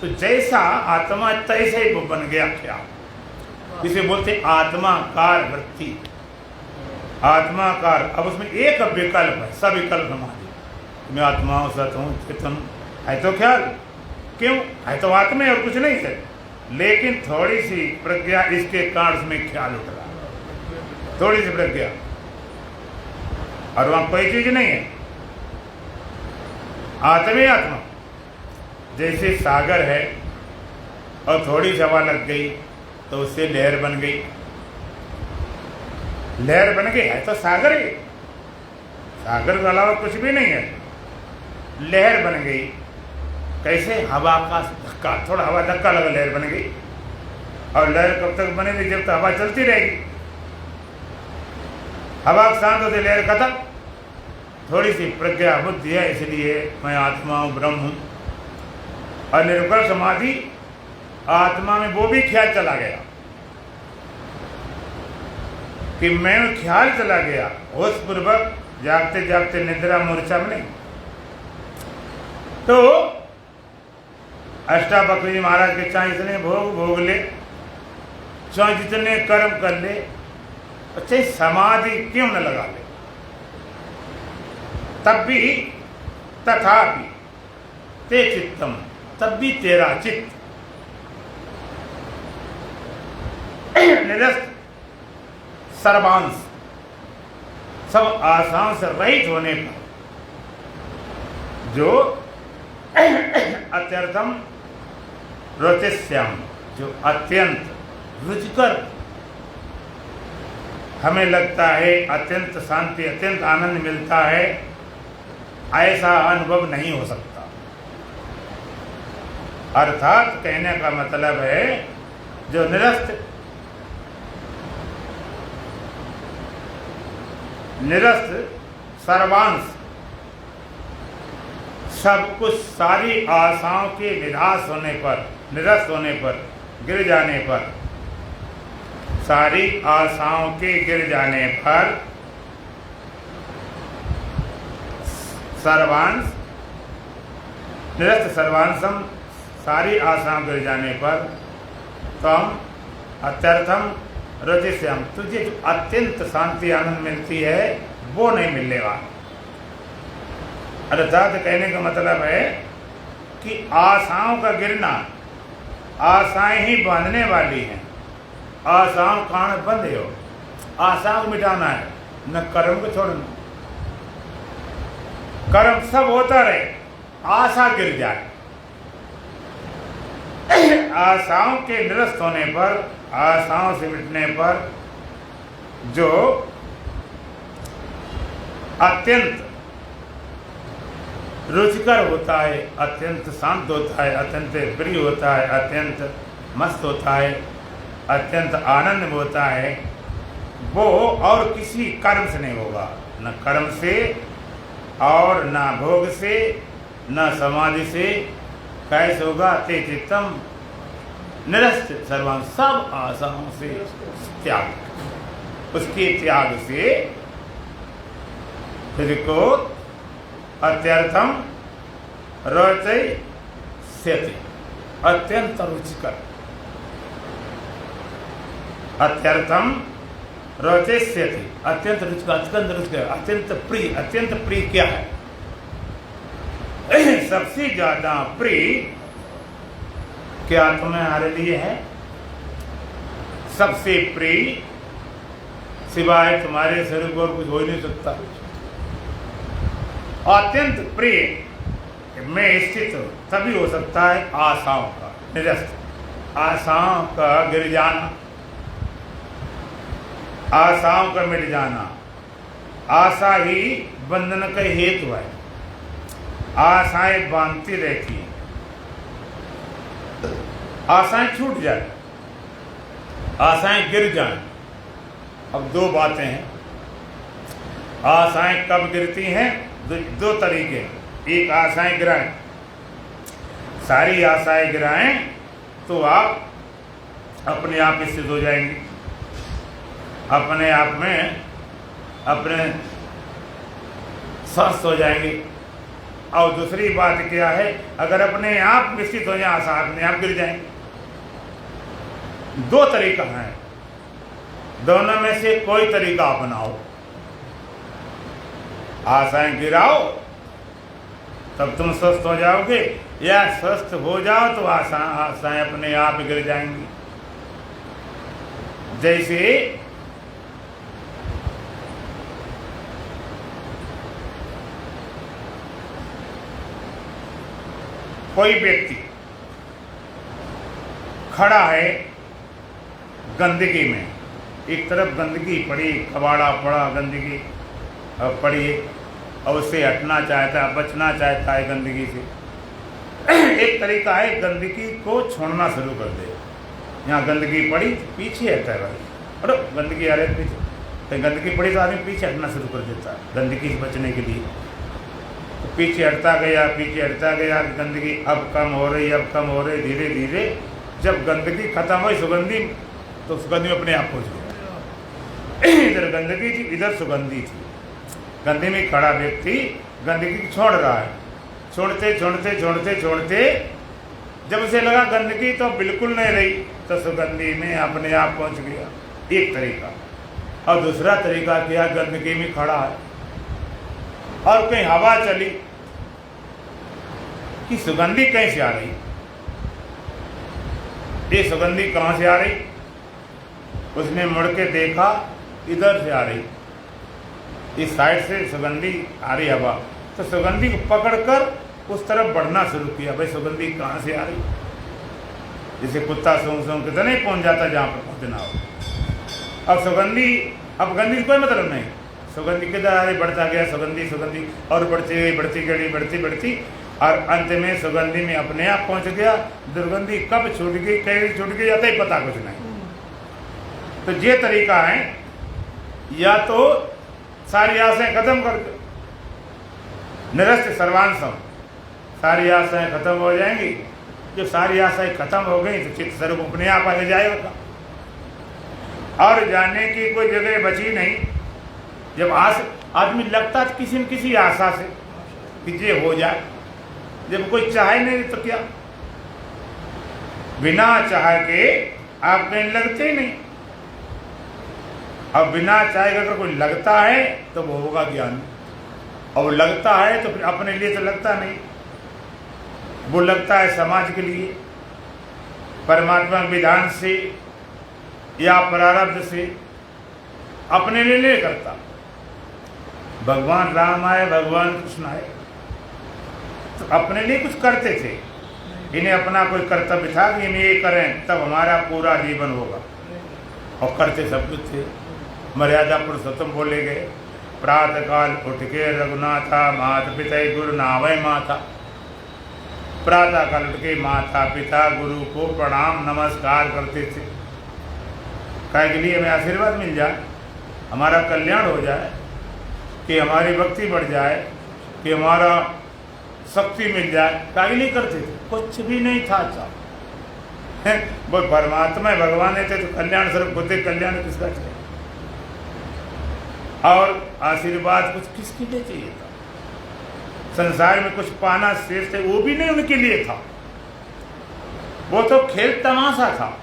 तो जैसा आत्मा तैसे ही वो बन गया ख्याल। इसे बोलते आत्माकार वृत्ति, आत्माकार। अब उसमें एक विकल्प है, सविकल्प समाधि। मैं आत्मा हूं, सत हूं, चेतन है तो ख्याल, क्यों है तो आत्मा और कुछ नहीं है। लेकिन थोड़ी सी प्रज्ञा इसके कारण में ख्याल उठ रहा, थोड़ी सी प्रज्ञा, और वहां कोई चीज नहीं है। आत्मा आत्मा जैसे सागर है और थोड़ी सी हवा लग गई तो उससे लहर बन गई। लहर बन गई है तो सागर है, सागर के अलावा कुछ भी नहीं है। लहर बन गई कैसे, हवा का धक्का, थोड़ा हवा धक्का लगा लहर बन गई। और लहर कब तक बनेगी, जब तक हवा चलती रहेगी। हवा शांत होती लहर खत्म। थोड़ी सी प्रज्ञा बुद्धि है, इसलिए मैं आत्मा हूं, ब्रह्म हूं। और निर्विकल्प समाधि आत्मा में वो भी ख्याल चला गया कि मैं ख्याल चला गया, होश पूर्वक जागते जागते निद्रा मूर्छा में नहीं। तो अष्टावक्र महाराज के चाहे इतने भोग भोग ले, चाहे जितने कर्म कर ले, चाहे समाधि क्यों न लगा ले, तब भी तथापि ते चित्तम, तब भी तेरा चित्त निरस्त सर्वांश, सब आशाओं से रहित होने पर, जो अत्यर्थम रोचस्याम, जो अत्यंत रुचिकर हमें लगता है, अत्यंत शांति, अत्यंत आनंद मिलता है, ऐसा अनुभव नहीं हो सकता। अर्थात कहने का मतलब है जो निरस्त सर्वांश, सब कुछ, सारी आशाओं के निराश होने पर, निरस्त होने पर, गिर जाने पर, सारी आशाओं के गिर जाने पर, सर्वांश निरस्त सर्वांशम, सारी आशाओं गिर जाने पर, तम अत्यर्थम रजस्याम, तुझे जो अत्यंत शांति आनंद मिलती है वो नहीं मिलने वाला। अर्थात कहने का मतलब है कि आशाओं का गिरना, आशाएं ही बांधने वाली हैं। आशाओं कारण बंधे हो, आशाओं को मिटाना है, न कर्म को छोड़ना। कर्म सब होता रहे, आशा गिर जाए। आशाओं के निरस्त होने पर, आशाओं से मिटने पर जो अत्यंत रुचिकर होता है, अत्यंत शांत होता है, अत्यंत प्रिय होता है, अत्यंत मस्त होता है, अत्यंत आनंद होता है, वो और किसी कर्म से नहीं होगा। न कर्म से और न भोग से, न समाधि से। कैसे होगा? ते चित्तम निरस्त सर्वां, सब आशाओं से त्याग। उसके त्याग से फिर को अत्यर्थम रोचते स्यति, अत्यंत रुचिकर, अत्यर्थम रोचते स्यति, अत्यंत रुचिकर, अत्यंत रुचिकर, अत्यंत प्रिय। अत्यंत प्रिय क्या है? सबसे ज्यादा प्रिय क्या तुम्हारे लिए है? सबसे प्रिय सिवाय तुम्हारे स्वरूप और कुछ हो ही नहीं सकता। अत्यंत प्रिय में स्थित तभी हो सकता है आशाओं का निरस्त, आशाओं का गिर जाना, आशाओं का मिट जाना। आशा ही बंधन का हेतु है। आशाएं बांधती रहती हैं, आशाएं छूट जाए, आशाएं गिर जाए। अब दो बातें हैं। आशाएं कब गिरती हैं? दो तरीके। एक, आशाएं गिराएं, सारी आशाएं गिराएं तो आप अपने आप स्थित हो जाएंगे, अपने आप में अपने स्वस्थ हो जाएंगे। और दूसरी बात क्या है? अगर अपने आप स्थित हो जाए, आशा अपने आप गिर जाएंगे। दो तरीका है, दोनों में से कोई तरीका अपनाओ। आशाएं गिराओ तब तुम स्वस्थ हो जाओगे, या स्वस्थ हो जाओ तो आशाएं अपने आप गिर जाएंगी। जैसे कोई व्यक्ति खड़ा है गंदगी में, एक तरफ गंदगी पड़ी, कबाड़ा पड़ा, गंदगी पड़ी है, और उससे हटना चाहता है, बचना चाहता है गंदगी से। एक तरीका है गंदगी को छोड़ना शुरू कर दे। यहाँ गंदगी पड़ी, पीछे हटता है भाई, अरे गंदगी आ रही है पीछे, तो गंदगी पड़ी तो आदमी पीछे हटना शुरू कर देता है गंदगी से बचने के लिए। तो पीछे हटता गया, पीछे हटता गया, गंदगी अब कम हो रही, अब कम हो रही। धीरे धीरे जब गंदगी खत्म हुई, सुगंधी, तो सुगंधी में अपने आप पहुँच गया। इधर गंदगी थी, इधर सुगंधी थी। गंदगी में खड़ा व्यक्ति गंदगी छोड़ रहा है, छोड़ते छोड़ते छोड़ते छोड़ते जब उसे लगा गंदगी तो बिल्कुल नहीं रही, तो सुगंधी में अपने आप पहुंच गया। एक तरीका। और दूसरा तरीका क्या? गंदगी में खड़ा है और कहीं हवा चली कि सुगंधी कहीं से आ रही, ये सुगंधी कहां से आ रही? उसने मुड़ के देखा, इधर से आ रही, इस साइड से सुगंधी आ रही हवा। तो सुगंधी को पकड़कर उस तरफ बढ़ना शुरू किया, भाई सुगंधी कहाँ से आ रही। जैसे कुत्ता सूंघ सूंघ के तो नहीं पहुंच जाता जहाँ पर पहुंचना हो। अब सुगंधी, अब गंधी कोई मतलब नहीं, सुगंधी किधर आ रही, बढ़ता गया सुगंधी, सुगंधी और बढ़ती गई, बढ़ती गई, बढ़ती बढ़ती, और अंत में सुगंधी में अपने आप पहुंच गया। दुर्गंधी कब छूट गई, कहीं छूट गई, जाता ही पता कुछ नहीं। तो ये तरीका है, या तो सारी आशाएं खत्म कर दो, निरस्त सर्वांशम, सारी आशाएं खत्म हो जाएंगी। जब सारी आशाएं खत्म हो गई तो चित्त स्वरूप अपने आप आ जाएगा, और जाने की कोई जगह बची नहीं। जब आदमी लगता है किसी न किसी आशा से कि ये हो जाए, जब कोई चाहे नहीं तो क्या, बिना चाह के आप कहीं लगते ही नहीं। अब बिना चाहे अगर कोई लगता है तो वो होगा ज्ञान, और लगता है तो फिर अपने लिए तो लगता नहीं, वो लगता है समाज के लिए, परमात्मा विधान से या प्रारब्ध से, अपने लिए नहीं करता। भगवान राम आए, भगवान कृष्ण आए, तो अपने लिए कुछ करते थे, इन्हें अपना कोई कर्तव्य था कि इन्हें ये करें तब हमारा पूरा जीवन होगा, और करते सब कुछ थे। मर्यादा पुरुषोत्तम बोले गए, प्रातः काल उठ के रघुनाथा माता पिता गुरु नावय माता। प्रातः काल उठ के माता पिता गुरु को प्रणाम नमस्कार करते थे, काय के लिए हमें आशीर्वाद मिल जाए, हमारा कल्याण हो जाए, कि हमारी भक्ति बढ़ जाए, कि हमारा शक्ति मिल जाए। काय के लिए करते थे? कुछ भी नहीं था अच्छा, वो परमात्मा भगवान थे तो कल्याण स्वरूप होते, कल्याण किसका चाहिए? और आशीर्वाद कुछ किसके लिए चाहिए था? संसार में कुछ पाना श्रेष्ठ है वो भी नहीं उनके लिए था, वो तो खेल तमाशा था।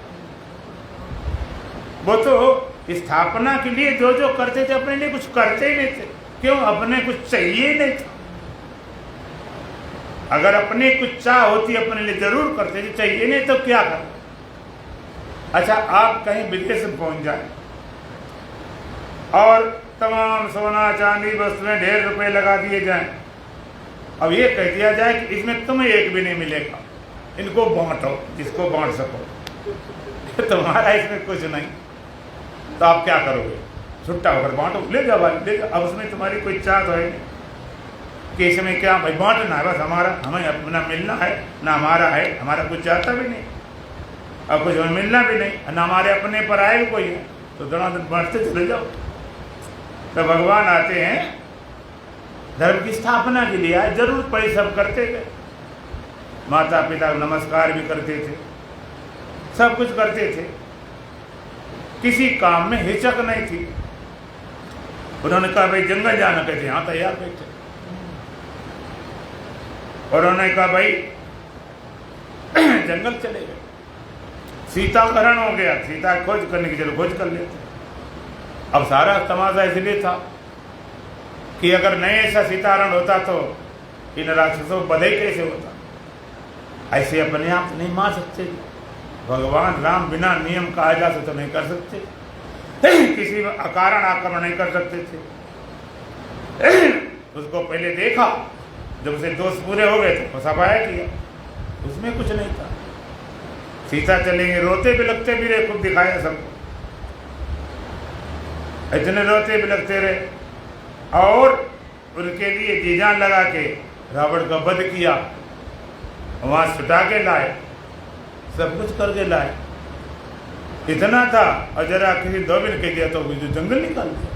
वो तो स्थापना के लिए जो जो करते थे अपने लिए कुछ करते ही नहीं थे। क्यों? अपने कुछ चाहिए नहीं था। अगर अपने कुछ चाह होती अपने लिए जरूर करते थे, चाहिए नहीं तो क्या कर। अच्छा, आप कहीं विदेश में पहुंच जाए और तमाम सोना चांदी वस्तुएं ढेर रुपए लगा दिए जाएं, अब ये कह दिया जाए कि इसमें तुम्हें एक भी नहीं मिलेगा, इनको बांटो जिसको बांट सको, तुम्हारा इसमें कुछ नहीं, तो आप क्या करोगे? छुट्टा होकर बांटो, ले जाओ भाई ले जाओ। अब उसमें तुम्हारी कोई चाह तो है नहीं कि इसमें क्या भाई बांटना है, बस हमारा हमें अपना मिलना है, ना हमारा है, हमारा कुछ चाहता भी नहीं और कुछ हमें मिलना भी नहीं, ना हमारे अपने पर आए कोई है, तो दनादन बांटते चले जाओ। तो भगवान आते हैं धर्म की स्थापना के लिए आए, जरूर पड़ी सब करते थे, माता पिता नमस्कार भी करते थे, सब कुछ करते थे, किसी काम में हिचक नहीं थी। उन्होंने कहा भाई जंगल जाना, कहते हाँ तैयार बैठे। और उन्होंने कहा भाई जंगल चले गए, सीता का हरण हो गया, सीता खोज करने की जरूर खोज कर लेते। अब सारा तमाशा इसलिए था कि अगर नहीं ऐसा सीताहरण होता तो इन राक्षसों को बधाई कैसे होता। ऐसे अपने आप नहीं मार सकते, भगवान राम बिना नियम कहा जा तो नहीं कर सकते, किसी अकारण आक्रमण नहीं कर सकते थे। उसको पहले देखा, जब उसे दोष पूरे हो गए तो सफाया किया, उसमें कुछ नहीं था। सीता चलेंगे, रोते बिलखते भी रहे, खुद दिखाया सबको, इतने रोते बिलखते रहे और उनके लिए जी जान लगा के रावण का वध किया, वहां छुटा के लाए, सब कुछ करके लाए। इतना था और जरा किसी दो दिन कह दिया तो जो जंगल निकाल दिया।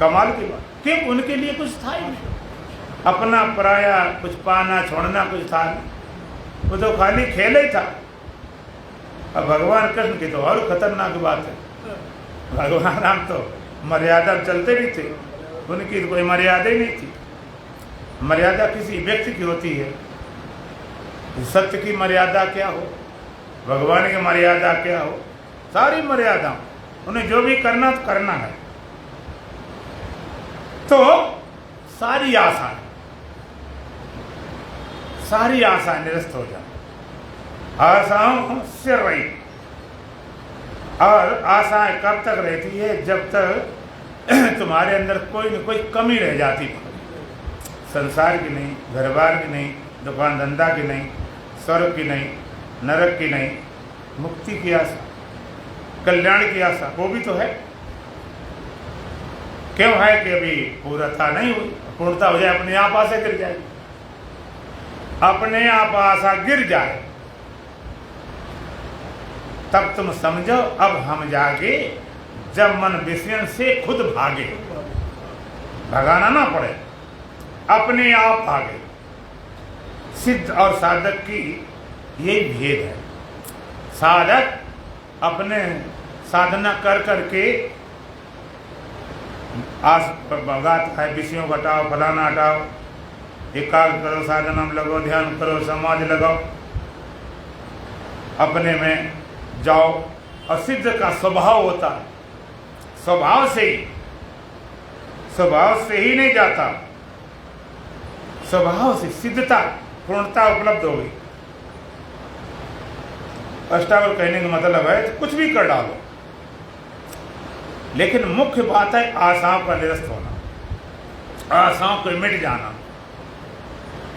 कमाल की बात, क्यों? उनके लिए कुछ था ही नहीं, अपना पराया कुछ पाना छोड़ना कुछ था नहीं, वो तो खाली खेल ही था। अब भगवान कृष्ण की तो और खतरनाक बात है, भगवान राम तो मर्यादा चलते भी थे, उनकी तो कोई मर्यादा ही नहीं थी। मर्यादा किसी व्यक्ति की होती है, सत्य की मर्यादा क्या हो, भगवान की मर्यादा क्या हो, सारी मर्यादा उन्हें जो भी करना तो करना है। तो सारी आशाएं निरस्त हो जाए, आशाओं से रही। और आशाएं कब तक रहती है? जब तक तुम्हारे अंदर कोई न कोई कमी रह जाती, संसार की नहीं, घर बार की नहीं, दुकान धंधा की नहीं, स्वर्ग की नहीं, नरक की नहीं, मुक्ति की आशा, कल्याण की आशा, वो भी तो है। क्यों है कि अभी पूर्णता नहीं हुई, पूर्णता हो जाए अपने आप आशा गिर जाएगी, अपने आप आशा गिर जाए तब तुम समझो अब हम जागे, जब मन विषय से खुद भागे, भगाना ना पड़े, अपने आप भागे। सिद्ध और साधक की यही भेद है। साधक अपने साधना कर करके आस भगाता है, विषयों को हटाओ, फलाना हटाओ, एकाग्र करो, साधना में लगाओ, ध्यान करो, समाधि लगाओ, अपने में जाओ। और सिद्ध का स्वभाव होता है, स्वभाव से ही नहीं जाता, स्वभाव से सिद्धता पूर्णता उपलब्ध हो गई। अष्टावक्र कहने का मतलब है तो कुछ भी कर डालो, लेकिन मुख्य बात है आशाओं का निरस्त होना, आशाओं को मिट जाना।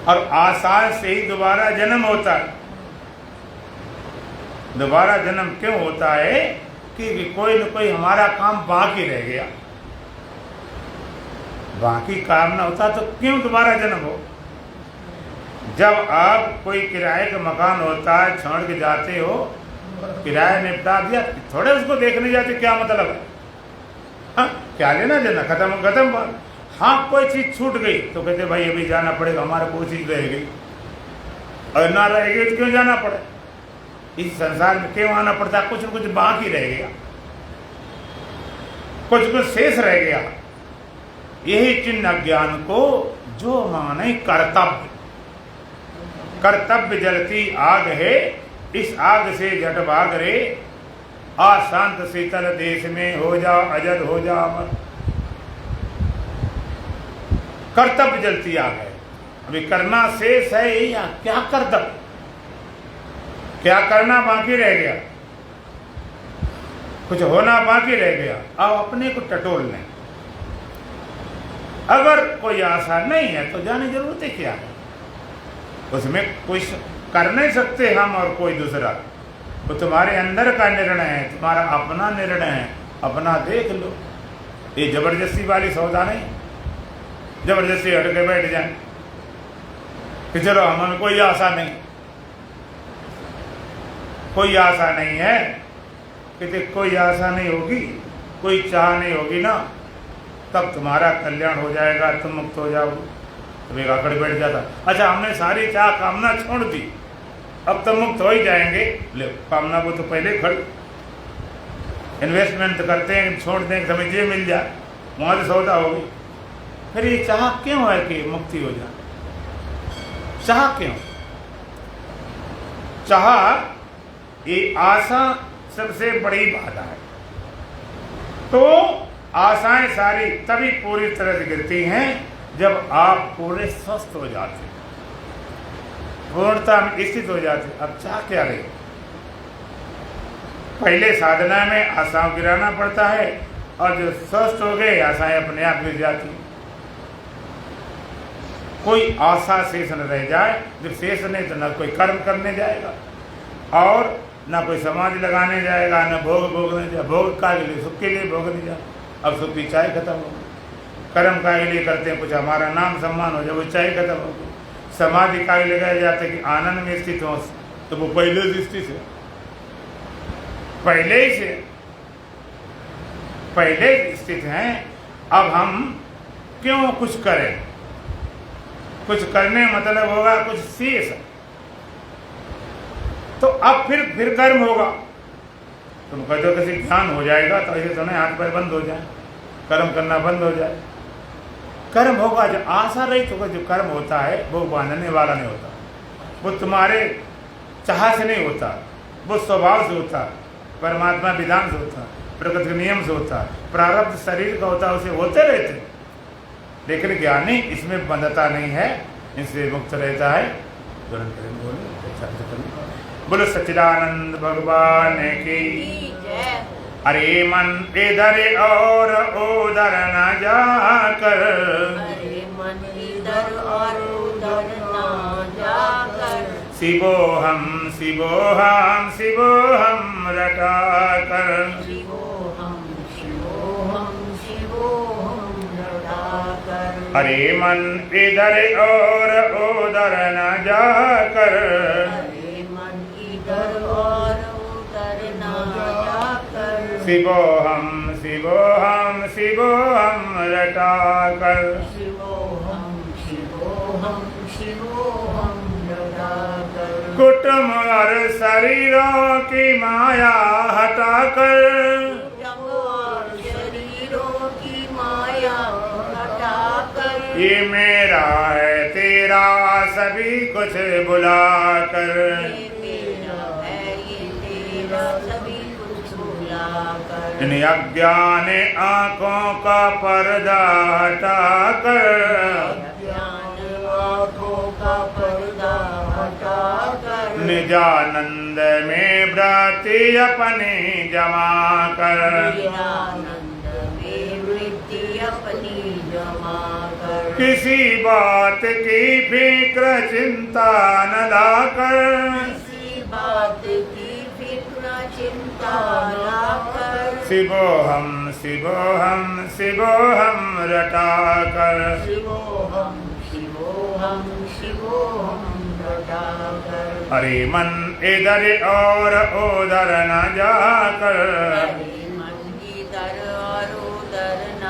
और आशा से ही दोबारा जन्म होता है। दोबारा जन्म क्यों होता है? कि कोई न कोई हमारा काम बाकी रह गया। बाकी काम ना होता तो क्यों दोबारा जन्म हो? जब आप कोई किराए का मकान होता है, छोड़ के जाते हो, किराया निपटा दिया, थोड़े उसको देखने जाते, क्या मतलब है? हाँ, क्या लेना देना, खत्म खत्म बात। हाँ, कोई चीज छूट गई तो कहते भाई अभी जाना पड़ेगा, हमारा कोई चीज रह गई, और ना रहेगी तो क्यों जाना पड़े? इस संसार में क्यों आना पड़ता? कुछ न कुछ बाकी रह गया, कुछ कुछ शेष रह गया। यही चिन्ह अज्ञान को जो माने कर्तव्य। कर्तव्य जलती आग है, इस आग से झट भाग रे, अशांत शीतल देश में हो जा अजर हो जा अमर। कर्तव्य जलती आग है, अभी करना शेष है या क्या? कर्तव्य क्या करना बाकी रह गया, कुछ होना बाकी रह गया। अब अपने को टटोल लें। अगर कोई आशा नहीं है तो जाने जरूरत क्या है? उसमें कुछ कर नहीं सकते हम और कोई दूसरा। वो तुम्हारे अंदर का निर्णय है, तुम्हारा अपना निर्णय है, अपना देख लो। ये जबरदस्ती वाली सौदा नहीं, जबरदस्ती हट के बैठ जाए कि चलो हमें कोई आशा नहीं, कोई आशा नहीं है। कि कोई आशा नहीं होगी, कोई चाह नहीं होगी ना, तब तुम्हारा कल्याण हो जाएगा, तुम मुक्त हो जाओगे। तो एक आकड़ बैठ जाता, अच्छा हमने सारी चाह कामना छोड़ दी, अब तो मुक्त हो ही जाएंगे। ले, कामना को तो पहले खड़ इन्वेस्टमेंट करते हैं, छोड़ दें, समझिए मिल जाए, वहां से सौदा होगी। फिर ये चाह क्यों है कि मुक्ति हो जाए? चाह क्यों? चाह ये आशा सबसे बड़ी बाधा है। तो आशाएं सारी तभी पूरी तरह से गिरती हैं जब आप पूरे स्वस्थ हो जाते, पूर्णता में स्थित हो जाते। अब चाह क्या रही? पहले साधना में आशाओं गिराना पड़ता है, और जो स्वस्थ हो गए आशाएं अपने आप गिर जाती हैं। कोई आशा शेष न रह जाए। जब शेष नहीं तो न कोई कर्म करने जाएगा, और ना कोई समाधि लगाने जाएगा, ना भोग भोगने जाएगा। भोग का के लिए, सुख के लिए भोगने जाए। अब सुख की चाय खत्म हो गई। कर्म का के लिए करते हैं कुछ हमारा नाम सम्मान हो जाए, वो चाय खत्म हो गई। समाधि का लगाया जाता है कि आनंद में स्थित हो, तो वो पहले से स्थित है, पहले ही से पहले स्थित हैं। अब हम क्यों कुछ करें? कुछ करने मतलब होगा कुछ शेष है, तो अब फिर कर्म होगा। तुम कहते हो किसी ज्ञान हो जाएगा तो ऐसे सुने हाथ पैर बंद हो जाए, कर्म करना बंद हो जाए। कर्म होगा। जो आशा रहित होगा, जो कर्म होता है वो बांधने वाला नहीं होता, वो तुम्हारे चाह से नहीं होता, वो स्वभाव से होता, परमात्मा विधान से होता, प्रकृति के नियम से होता, प्रारब्ध शरीर का होता, उसे होते रहते। लेकिन ज्ञानी इसमें बंधता नहीं है, इससे मुक्त रहता है। बोलो सच्चिदानंद भगवान की। अरे मन इधर और उधर न जाकर, अरे मन इधर और उधर न जाकर, शिवोहम शिवोहम शिवोहम रटा कर, शिवोहम शिवोहम शिवोहम रटा कर। अरे मन इधर और उधर न जाकर, अरे मन इधर और उधर न जाकर, शिवोहम शिवोहम शिवोहम रटा कर, शिवोहम शिवोहम शिवोहम रटा कर। कुटुम और शरीरों की माया हटाकर, और शरीरों की माया हटाकर, ये मेरा है तेरा सभी कुछ बुलाकर, ये मेरा है ये तेरा सभी कुछ बुलाकर। इन अज्ञान आंखों का पर्दा हटाकर, ज्ञान आँखों का पर्दा हटाकर, निजानंद में व्रति अपनी जमा कर, निरानंद में वृत्ति अपनी जमा कर। किसी बात की फिक्र चिंता न लाकर, किसी बात की फिक्र चिंता लाकर, शिवोहम शिवोहम शिवोहम रटाकर, शिवोहम शिवोहम शिवोहम रटाकर, हरि मन इधर और उधर न जाकर, हरि मन इधर और उधर न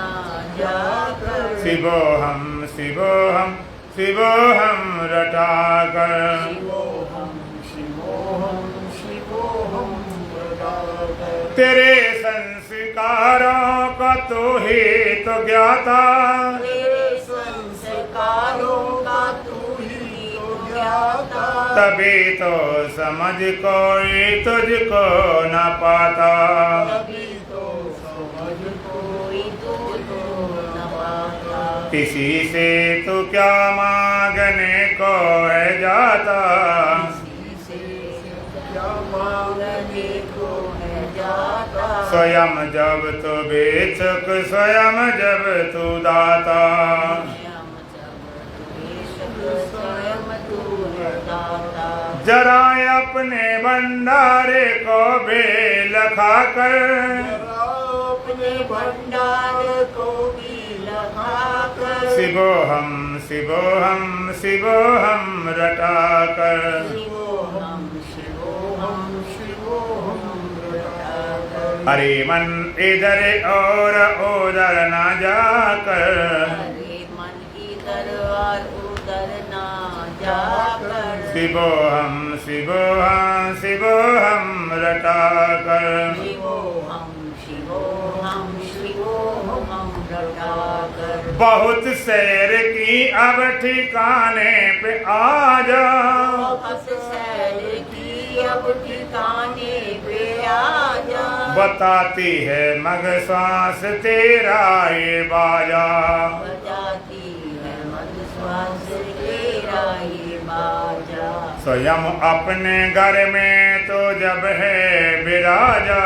जाकर, शिवोहम शिवोहम शिवोहम रटाकर, शिवोहम शिवोहम शिवोहम रटाकर, तेरे संस्कारों का तू ही तो ज्ञाता, तेरे संस्कारों का तू ही तो ज्ञाता, तभी तो समझ कोई तुझको न पाता, तभी तो समझ कोई तुझको न पाता, किसी से तू क्या मांगने को है जाता, किसी से क्या मांगने को है जाता, स्वयं जब तू बेचुक स्वयं जब तू दाता, स्वयं तू है दाता, जरा अपने भंडारे को बेल खाकर, अपने भंडार को भी लगाकर, शिवोहम शिवोहम शिवोहम रटाकर, शिवोहम शिवोहम शिवोहम रटाकर, हरि मन इधर और उधर न जाकर, हरे मन इधर और उधर ना जाकर, शिवोहम शिवोहम शिवोहम रटाकर, शिवोहम शिवोहम शिवोहम रटाकर, बहुत सैर की अब ठिकाने पे आ जा, बहुत सैर की अब ठिकाने पे आ जा, बताती है मग श्वास तेरा ये बाजा, बजाती है मद श्वास तेरा ये बाजा, स्वयं अपने घर में तो जब है विराजा,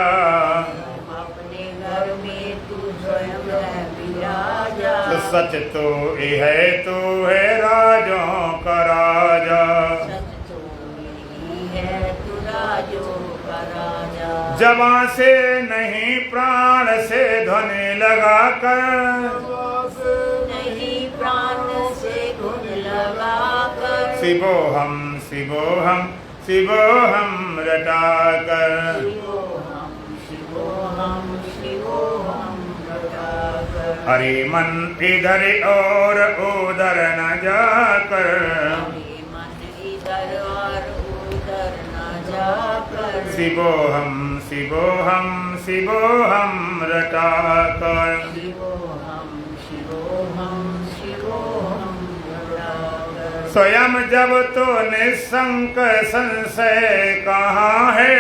अपने घर में तू स्वयं है विराजा, तो सच तो ये है तू है राजों का राजा, सच तो यही है तू राजों का राजा, जबां से नहीं प्राण से ध्वनि लगा कर, नहीं प्राण से धुन लगा कर, शिवोहम शिवोहम शिवोहम रटाकर, शिवोहम शिवोहम शिवोहम रटाकर, हरि मन इधर और उधर न जाकर, हरि मन इधर और उधर न जाकर, शिवोहम शिवोहम शिवोहम रटाकर, शिवोहम शिवोहम शिवोहम रटाकर, स्वयं जब तो निशंक संशय कहाँ है,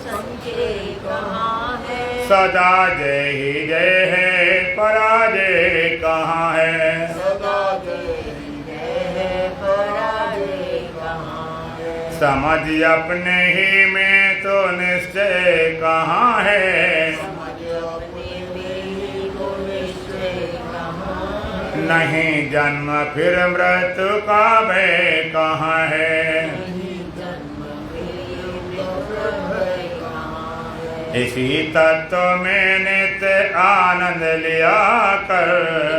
संचय कहाँ है, सदा जय ही जय है पराजय कहाँ है, सदा जय है पराजय कहाँ है, समझ अपने ही में तो निश्चय कहाँ है, समझ अपने में को निश्चय कहाँ है, नहीं जन्म फिर मृत्यु का भय कहाँ है, नहीं जन्म भय कहाँ है, इसी तत्व में नित्य आनंद लिया कर,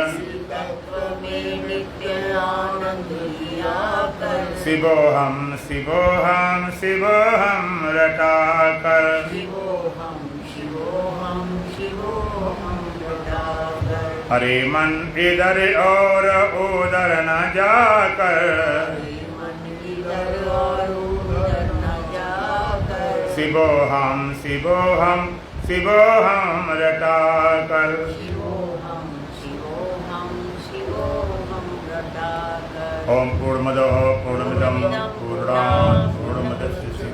इसी तत्व में नित्य आनंद लिया कर, शिवोहम शिवोहम शिवोहम रटाकर, शिवोहम शिवोहम शिवोहम रटाकर, हरि मन इधर और उधर न जाकर, हरि मन इधर और उधर न जाकर, शिवोहम शिवोहम शिवोहम रटाकर, शिवोहम शिवोहम शिवोहम रटाकर, ओम पूर्णमदः पूर्णमिदं पूर्णात् पूर्णमुदच्यते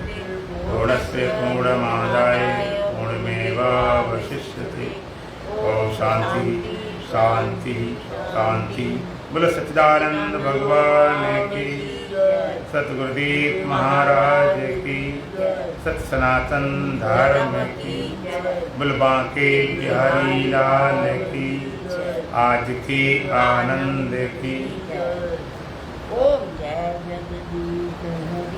पूर्णस्य पूर्णमादाय पूर्णमेवावशिष्यते। ओम शांति शांति शांति। बोलो सच्चिदानंद भगवान की, सतगुरुदेव महाराज की। सत सनातन धर्म की, बुलबा के बिहारी लाल की, आज के आनंद की। ओम जय जगदीश हरि।